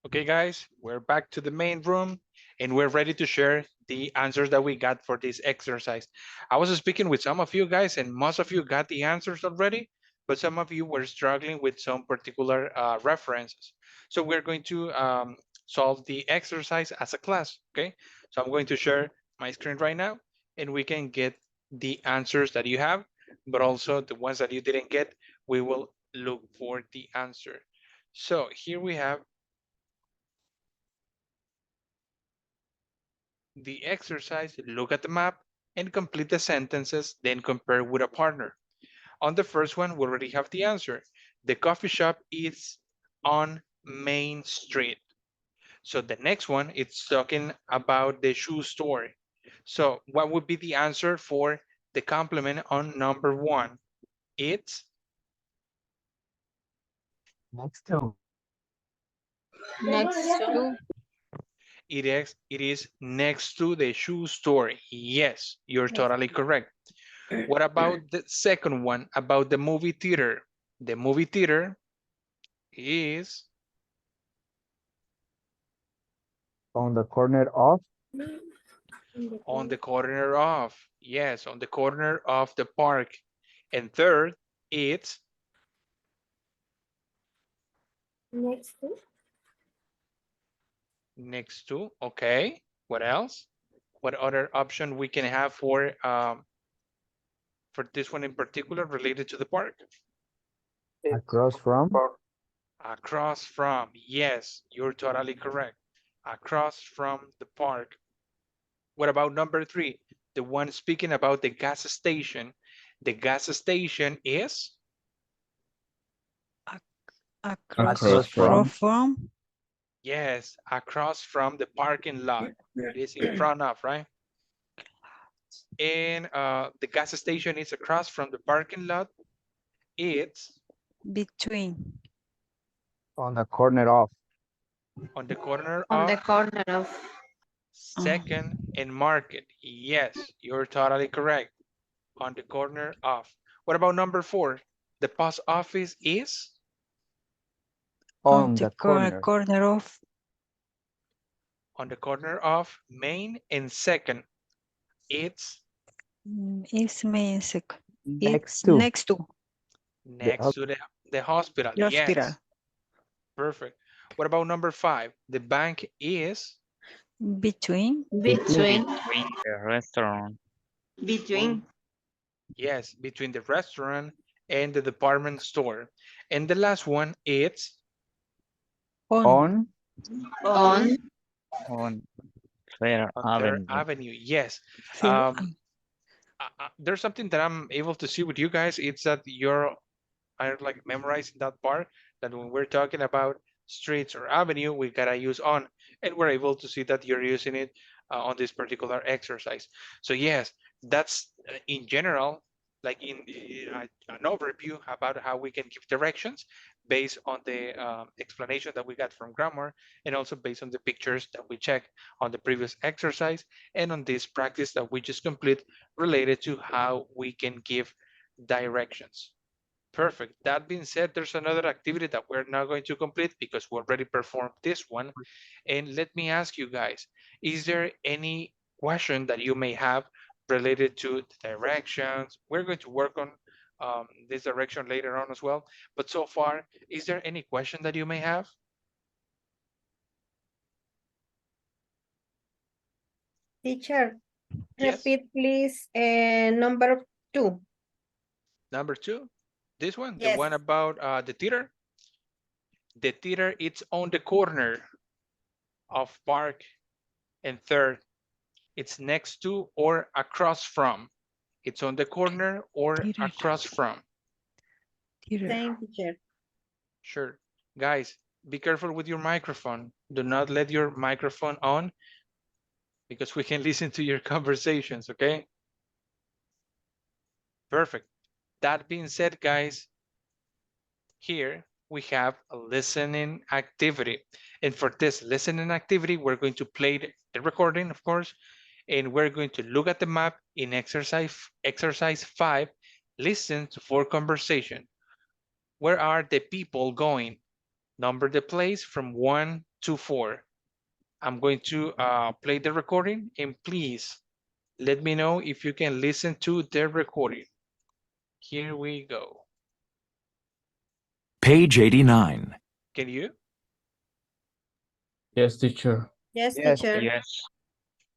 Okay, guys, we're back to the main room and we're ready to share the answers that we got for this exercise. I was speaking with some of you guys and most of you got the answers already, but some of you were struggling with some particular references. So we're going to solve the exercise as a class, okay? So I'm going to share my screen right now and we can get the answers that you have, but also the ones that you didn't get, we will look for the answer. So here we have the exercise, look at the map and complete the sentences, then compare with a partner. On the first one, we already have the answer. The coffee shop is on Main Street. So the next one, it's talking about the shoe store. So what would be the answer for the complement on number one? It's Next to. Next to. it is next to the shoe store. Yes, you're totally correct. What about the second one, about the movie theater? The movie theater is On the corner of. on the corner of, yes, on the corner of the park. And third, it's Next to. next to, okay. What else? What other option we can have for this one in particular related to the park? Across from. Across from, yes, you're totally correct. Across from the park. What about number three? The one speaking about the gas station. The gas station is Across from. yes, across from the parking lot. It is in front of, right? And the gas station is across from the parking lot. It's Between. On the corner of. on the corner On the of corner of. Second and Market. Yes, you're totally correct. On the corner of. What about number four? The post office is On the corner. Corner of. on the corner of Main and Second. It's Is basic. Next It's to. next to next to the hospital. the hospital. Yes, perfect. What about number five? The bank is Between. Between. The restaurant. Between. yes, between the restaurant and the department store. And the last one, it's On. On. On Fair on Third Avenue. Avenue. Yes. Fair. There's something that I'm able to see with you guys. It's that you're are like memorizing that part, that when we're talking about streets or avenue, we gotta use on, and we're able to see that you're using it on this particular exercise. So yes, that's in general, like in an overview about how we can give directions based on the explanation that we got from grammar, and also based on the pictures that we check on the previous exercise, and on this practice that we just complete related to how we can give directions. Perfect. That being said, there's another activity that we're not going to complete because we already performed this one. And let me ask you guys, is there any question that you may have related to the directions? We're going to work on this direction later on as well. But so far, is there any question that you may have? Teacher, Yes. repeat please number 2. Number 2, this one, the Yes. one about the theater. The theater, it's on the corner of Park and Third. It's next to or across from. It's on the corner or across from. Same, teacher. Sure. Guys, be careful with your microphone. Do not let your microphone on because we can listen to your conversations, okay? Perfect. That being said, guys, here we have a listening activity. And for this listening activity, we're going to play the recording, of course, and we're going to look at the map in exercise 5, listen to 4 conversation. Where are the people going? Number the place from 1 to 4. I'm going to play the recording, and please let me know if you can listen to the recording. Here we go. Page 89. Can you? Yes, teacher. Yes, Yes. teacher. Yes.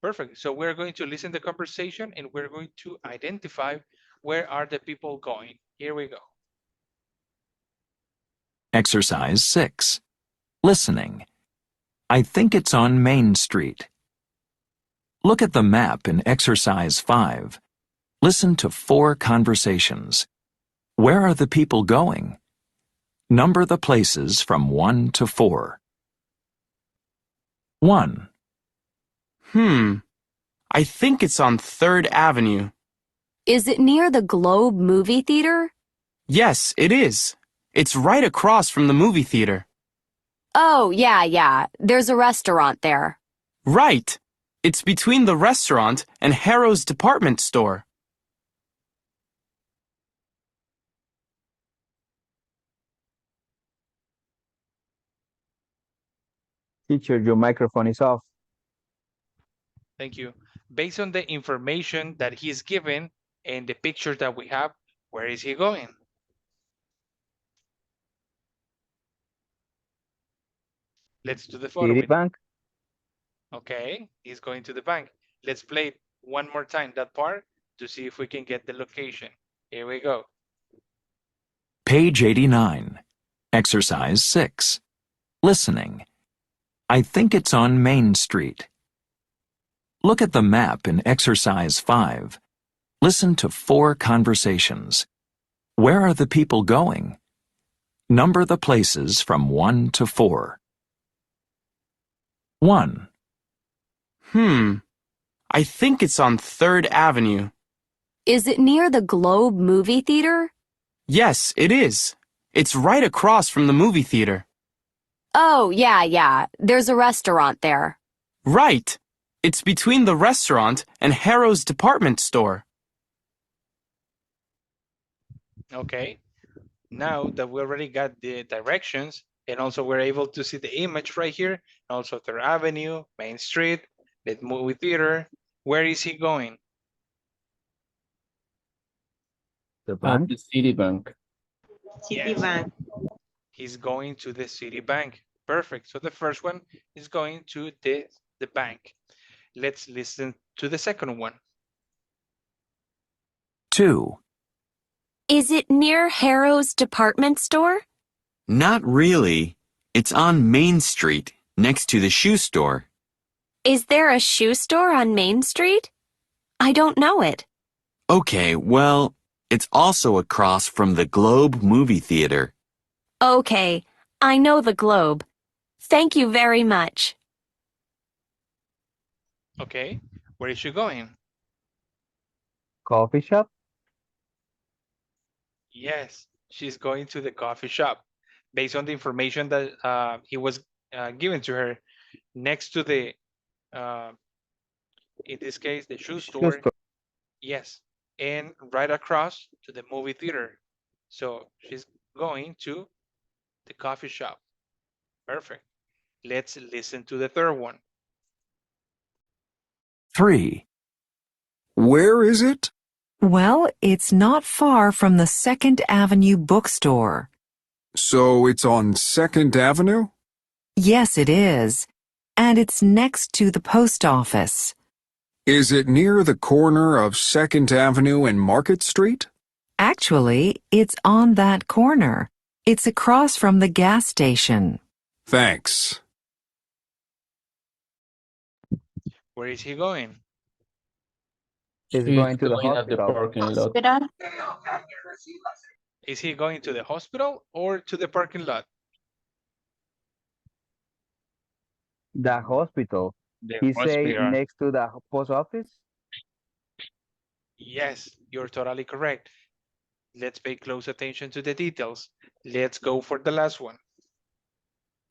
Perfect. So we're going to listen to the conversation, and we're going to identify where are the people going. Here we go. Exercise 6. Listening. I think it's on Main Street. Look at the map in Exercise 5. Listen to 4 conversations. Where are the people going? Number the places from 1 to 4. 1. I think it's on 3rd Avenue. Is it near the Globe movie theater? Yes, it is. It's right across from the movie theater. Oh, yeah. There's a restaurant there. Right. It's between the restaurant and Harrow's department store. Teacher, your microphone is off. Thank you. Based on the information that he's given and the pictures that we have, where is he going? Let's do the photo. Citibank. Okay, he's going to the bank. Let's play one more time that part to see if we can get the location. Here we go. Page 89. Exercise 6. Listening. I think it's on Main Street. Look at the map in Exercise 5. Listen to 4 conversations. Where are the people going? Number the places from 1 to 4. 1. I think it's on 3rd Avenue. Is it near the Globe movie theater? Yes, it is. It's right across from the movie theater. Oh, yeah. There's a restaurant there. Right. It's between the restaurant and Harrow's department store. Okay, now that we already got the directions and also we're able to see the image right here, also 3rd Avenue, Main Street, the movie theater, where is he going? The bank. The Citibank. Citibank. He's going to the Citibank. Perfect. So the first one is going to the bank. Let's listen to the second one. 2. Is it near Harrow's department store? Not really. It's on Main Street, next to the shoe store. Is there a shoe store on Main Street? I don't know it. Okay, well, it's also across from the Globe movie theater. Okay, I know the Globe. Thank you very much. Okay, where is she going? Coffee shop. Yes, she's going to the coffee shop. Based on the information that he was given to her, next to the, in this case, the shoe store. Yes, and right across to the movie theater. So she's going to the coffee shop. Perfect. Let's listen to the third one. 3. Where is it? Well, it's not far from the 2nd Avenue bookstore. So it's on 2nd Avenue? Yes, it is. And it's next to the post office. Is it near the corner of 2nd Avenue and Market Street? Actually, it's on that corner. It's across from the gas station. Thanks. Where is he going? He's She's going to the going at the hospital. parking lot. Hospital. Is he going to the hospital or to the parking lot? The hospital. The He say hospital. next to the post office. Yes, you're totally correct. Let's pay close attention to the details. Let's go for the last one.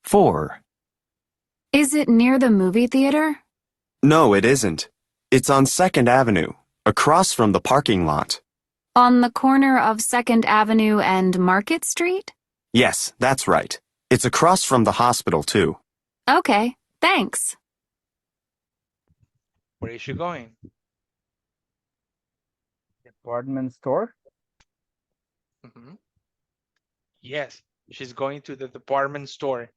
4. Is it near the movie theater? No, it isn't. It's on 2nd Avenue, across from the parking lot. On the corner of 2nd Avenue and Market Street? Yes, that's right. It's across from the hospital, too. Okay, thanks. Where is she going? Department store. Yes, she's going to the department store.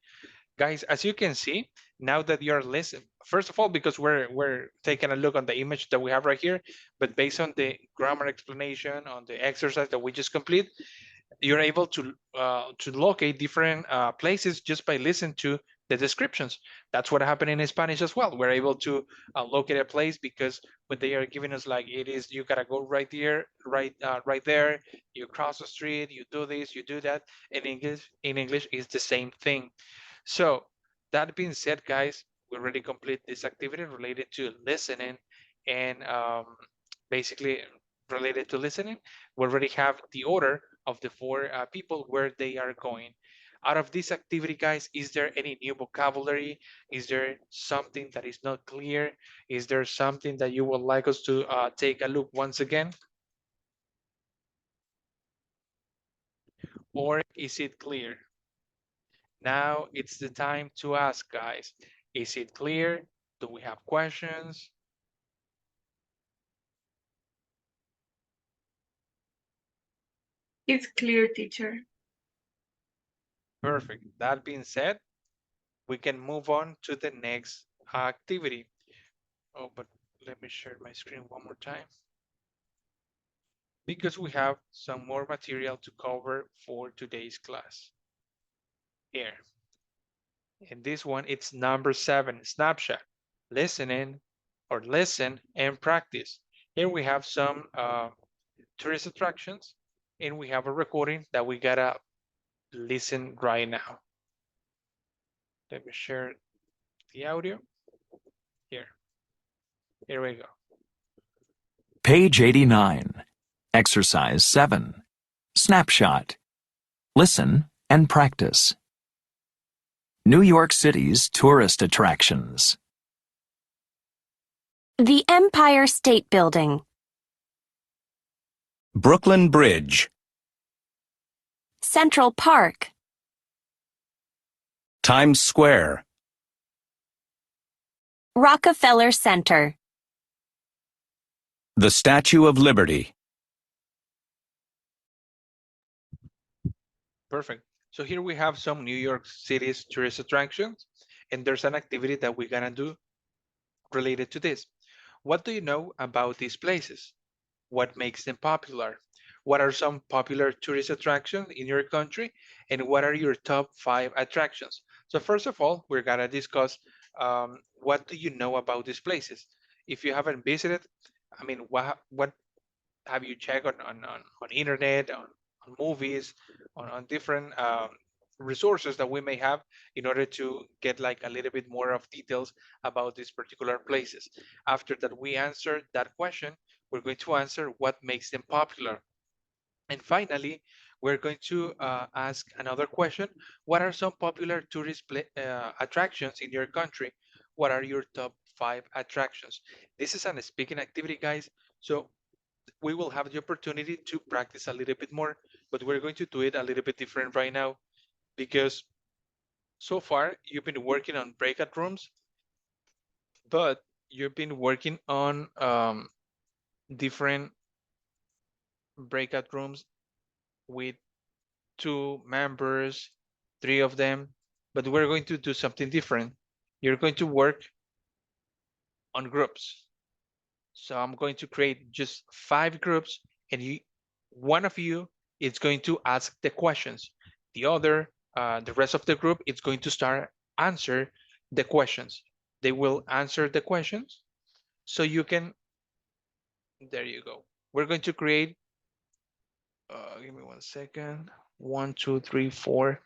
Guys, as you can see, now that you're listening, first of all, because we're taking a look on the image that we have right here, but based on the grammar explanation, on the exercise that we just complete, you're able to locate different places just by listening to the descriptions. That's what happened in Spanish as well. We're able to locate a place because when they are giving us like it is, you gotta go right there, right there. You cross the street, you do this, you do that. In English, it's the same thing. So that being said, guys, we already complete this activity related to listening and basically related to listening. We already have the order of the four people where they are going. Out of this activity, guys, is there any new vocabulary? Is there something that is not clear? Is there something that you would like us to take a look once again? Or is it clear? Now it's the time to ask, guys. Is it clear? Do we have questions? It's clear, teacher. Perfect. That being said, we can move on to the next activity. Oh, but let me share my screen one more time, because we have some more material to cover for today's class. Here. And this one, it's number 7, snapshot. Listening or listen and practice. Here we have some tourist attractions, and we have a recording that we gotta listen right now. Let me share the audio. Here we go. Page 89. Exercise 7. Snapshot. Listen and practice. New York City's tourist attractions. The Empire State Building, Brooklyn Bridge, Central Park, Times Square, Rockefeller Center, the Statue of Liberty. Perfect. So here we have some New York City's tourist attractions, and there's an activity that we're gonna do related to this. What do you know about these places? What makes them popular? What are some popular tourist attractions in your country? And what are your top 5 attractions? So first of all, we're gonna discuss what do you know about these places? If you haven't visited, I mean, what have you checked on internet, on movies, on different resources that we may have in order to get like a little bit more of details about these particular places. After that we answer that question, we're going to answer what makes them popular. And finally, we're going to ask another question. What are some popular tourist attractions in your country? What are your top 5 attractions? This is a speaking activity, guys. So we will have the opportunity to practice a little bit more, but we're going to do it a little bit different right now because so far you've been working on breakout rooms, but you've been working on different breakout rooms with 2 members, 3 of them, but we're going to do something different. You're going to work on groups. So I'm going to create just 5 groups, and one of you is going to ask the questions. The rest of the group is going to start answer the questions. They will answer the questions, so you can. There you go. We're going to create. Give me one second. 1, 2, 3, 4,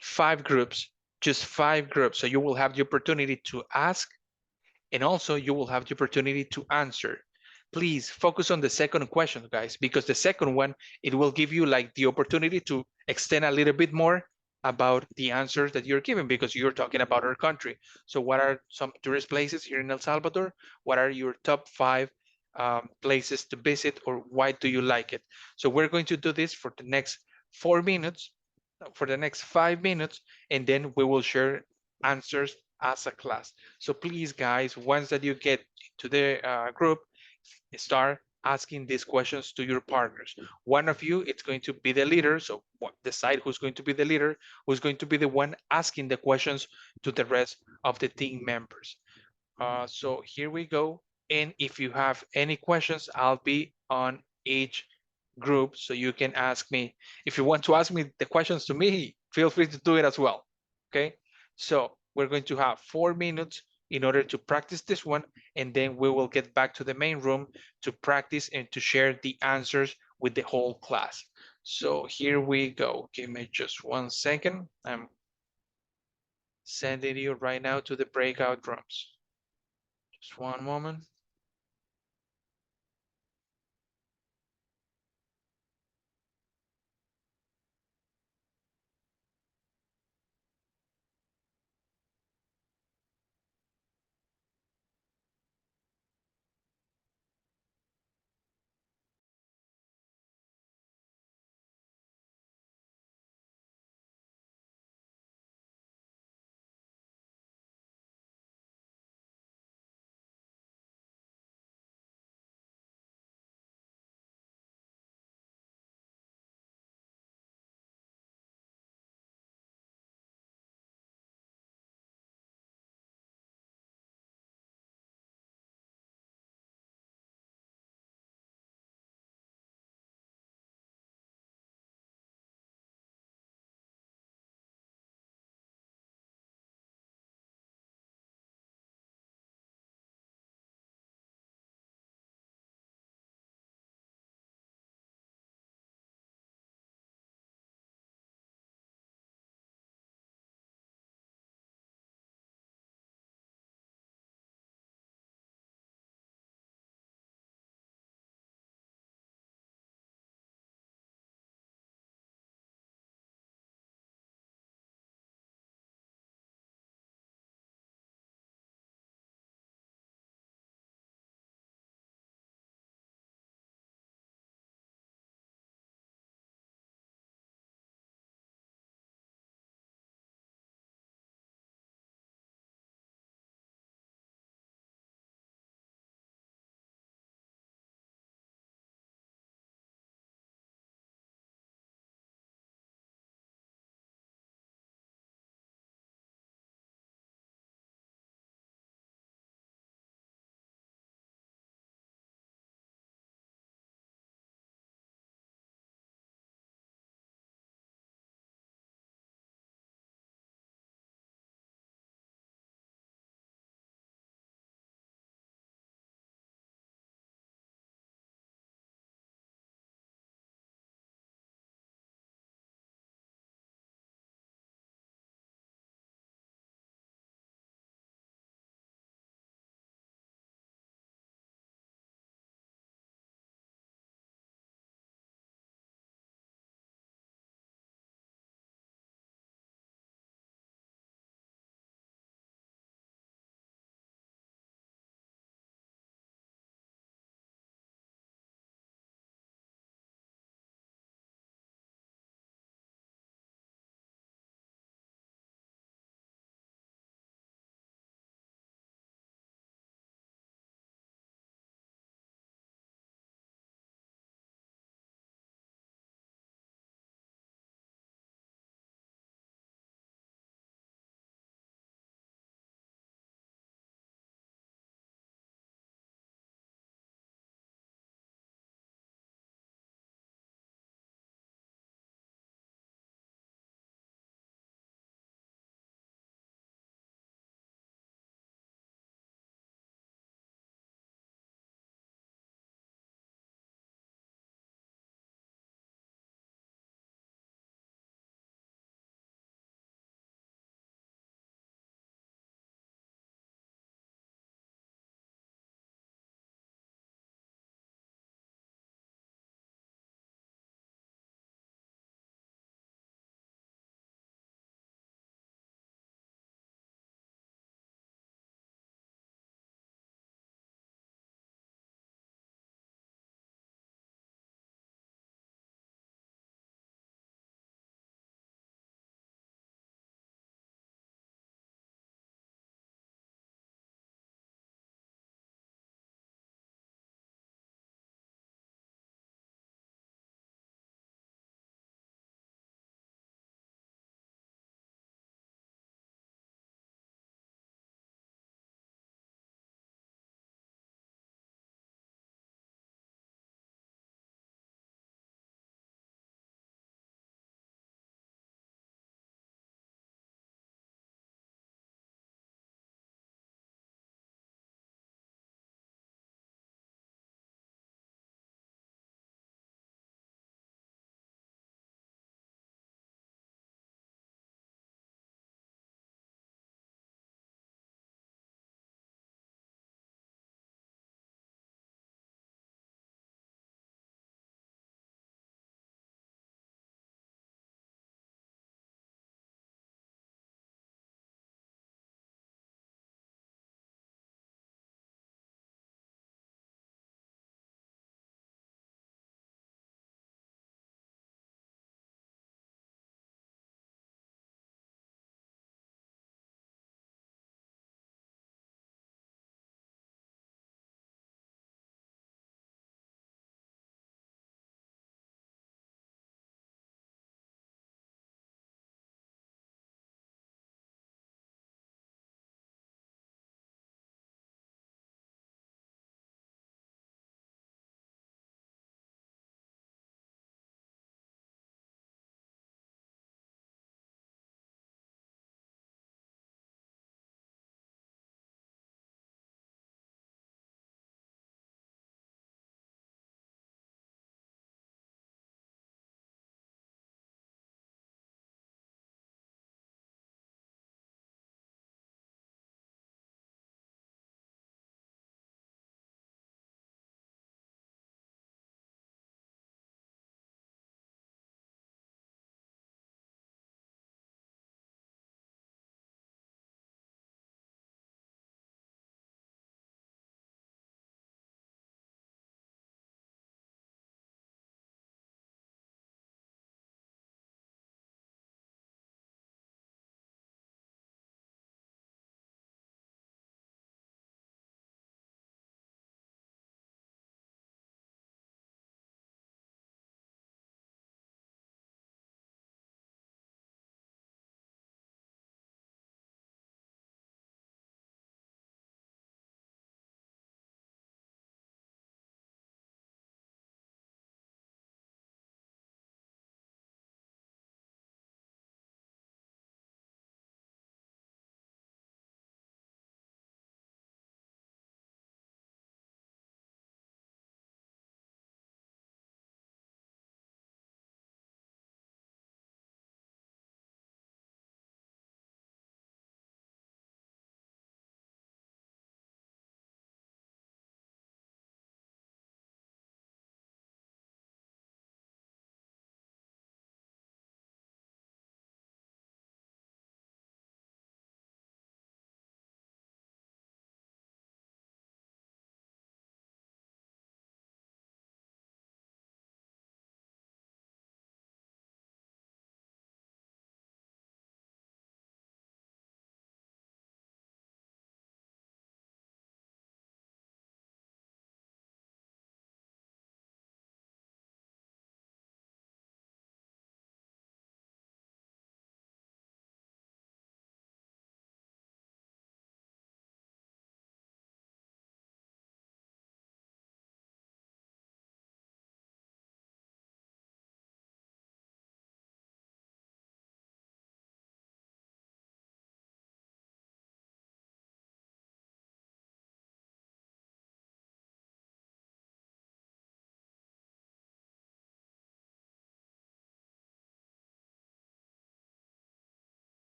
5 groups. Just 5 groups. So you will have the opportunity to ask, and also you will have the opportunity to answer. Please focus on the second question, guys, because the second one, it will give you like the opportunity to extend a little bit more about the answers that you're giving, because you're talking about our country. So what are some tourist places here in El Salvador? What are your top 5 places to visit, or why do you like it? So we're going to do this for the next 4 minutes, for the next 5 minutes, and then we will share answers as a class. So please, guys, once that you get to the group, start asking these questions to your partners. One of you, it's going to be the leader. So decide who's going to be the leader, who's going to be the one asking the questions to the rest of the team members. So here we go. And if you have any questions, I'll be on each group so you can ask me. If you want to ask me the questions to me, feel free to do it as well. Okay. So we're going to have 4 minutes in order to practice this one, and then we will get back to the main room to practice and to share the answers with the whole class. So here we go. Give me just 1 second. I'm sending you right now to the breakout rooms. Just one moment.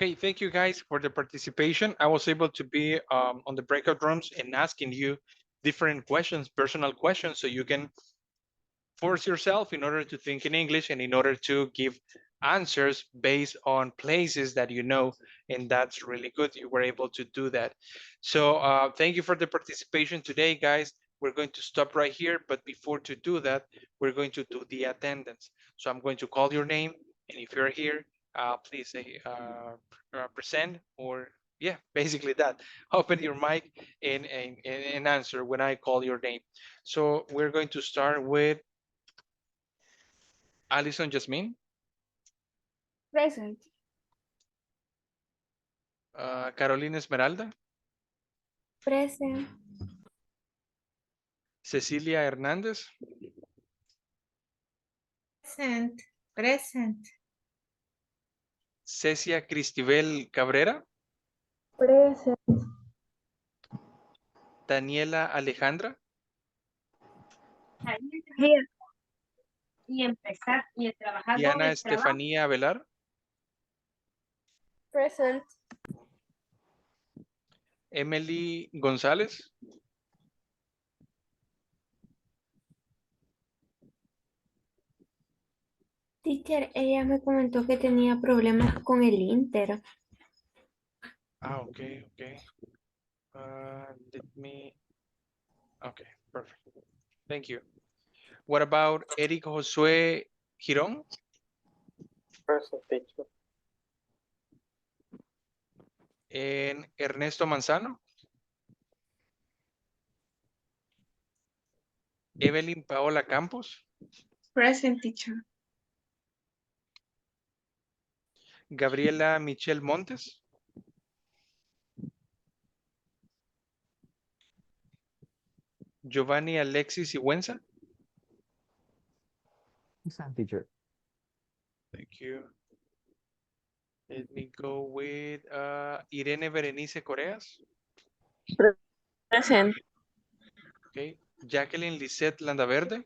Okay, thank you guys for the participation. I was able to be on the breakout rooms and asking you different questions, personal questions, so you can force yourself in order to think in English and in order to give answers based on places that you know, and that's really good. You were able to do that. So thank you for the participation today, guys. We're going to stop right here, but before to do that, we're going to do the attendance. So I'm going to call your name, and if you're here, please say present or yeah, basically that. Open your mic and answer when I call your name. So we're going to start with Alison Jasmine, Present. Carolina Esmeralda, Present. Cecilia Hernández, Present. Present. Cecia Cristibel Cabrera, Present. Daniela Alejandra, Here. Y empezar y el trabajar con Diana el trabajo. Estefanía Avelar, Present. Emily González, Teacher, ella me comentó que tenía problemas con el Inter. okay, okay. Let me, okay, perfect. Thank you. What about Eric Josué Girón? Present, teacher. And Ernesto Manzano, Evelyn Paola Campos, Present, teacher. Gabriela Michelle Montes, Giovanni Alexis Sigüenza. Present, teacher. Thank you. Let me go with Irene Berenice Coreas. Present. Okay. Jacqueline Lisette Landaverde.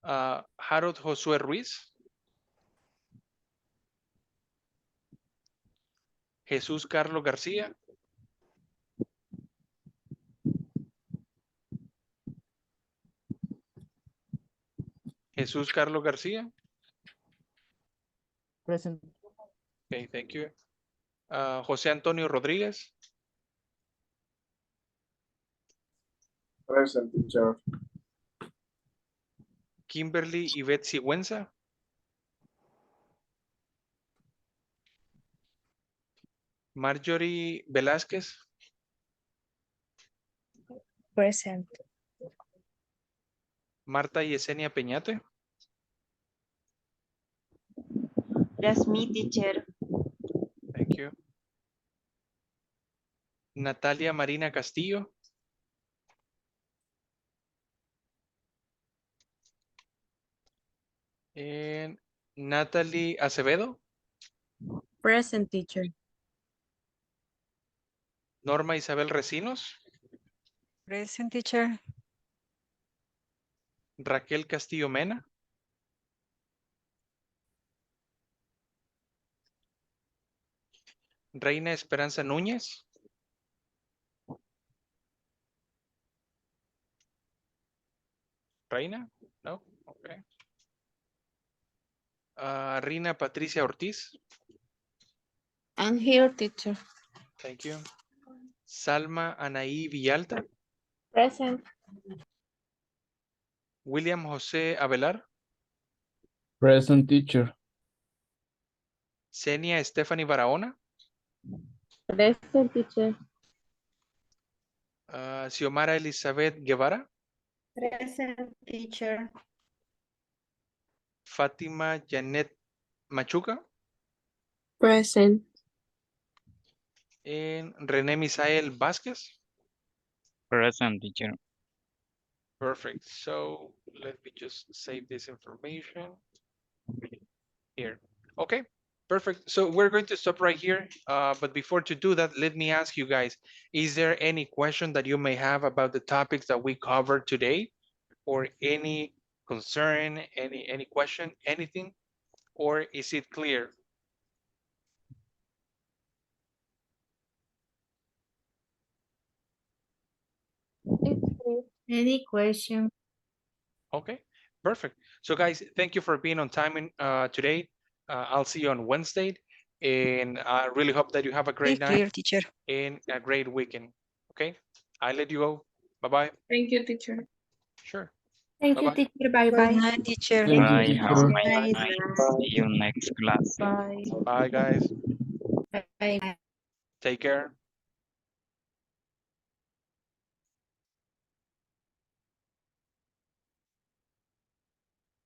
Harold Josué Ruiz. Jesús Carlos García. Jesús Carlos García. Present. Okay, thank you. José Antonio Rodríguez. Present, teacher. Kimberly Yvette Sigüenza. Marjorie Velázquez. Present. Marta Yesenia Peñate. That's me, teacher. Thank you. Natalia Marina Castillo. And Natalie Acevedo. Present, teacher. Norma Isabel Recinos. Present, teacher. Raquel Castillo Mena. Reina Esperanza Núñez. Reina? No? Okay. Rina Patricia Ortiz. I'm here, teacher. Thank you. Salma Anaí Villalta. Present. William José Avelar. Present, teacher. Senia Stephanie Barahona. Present, teacher. Xiomara Elizabeth Guevara. Present, teacher. Fátima Janet Machuca. Present. And René Misael Vázquez. Present, teacher. Perfect. So let me just save this information here. Okay, perfect. So we're going to stop right here. But before to do that, let me ask you guys, is there any question that you may have about the topics that we covered today? Or any concern, any question, anything? or is it clear? Any question? Okay, perfect. So guys, thank you for being on time today. I'll see you on Wednesday, and I really hope that you have a great night Clear, teacher. and a great weekend. Okay, I let you go. Bye-bye. Thank you, teacher. Sure. Thank you, Bye-bye. teacher. Bye Good bye. night, teacher. Thank you, Bye. Have a teacher. nice Bye. night. See you next class. Bye. Bye, guys. Bye. Take care.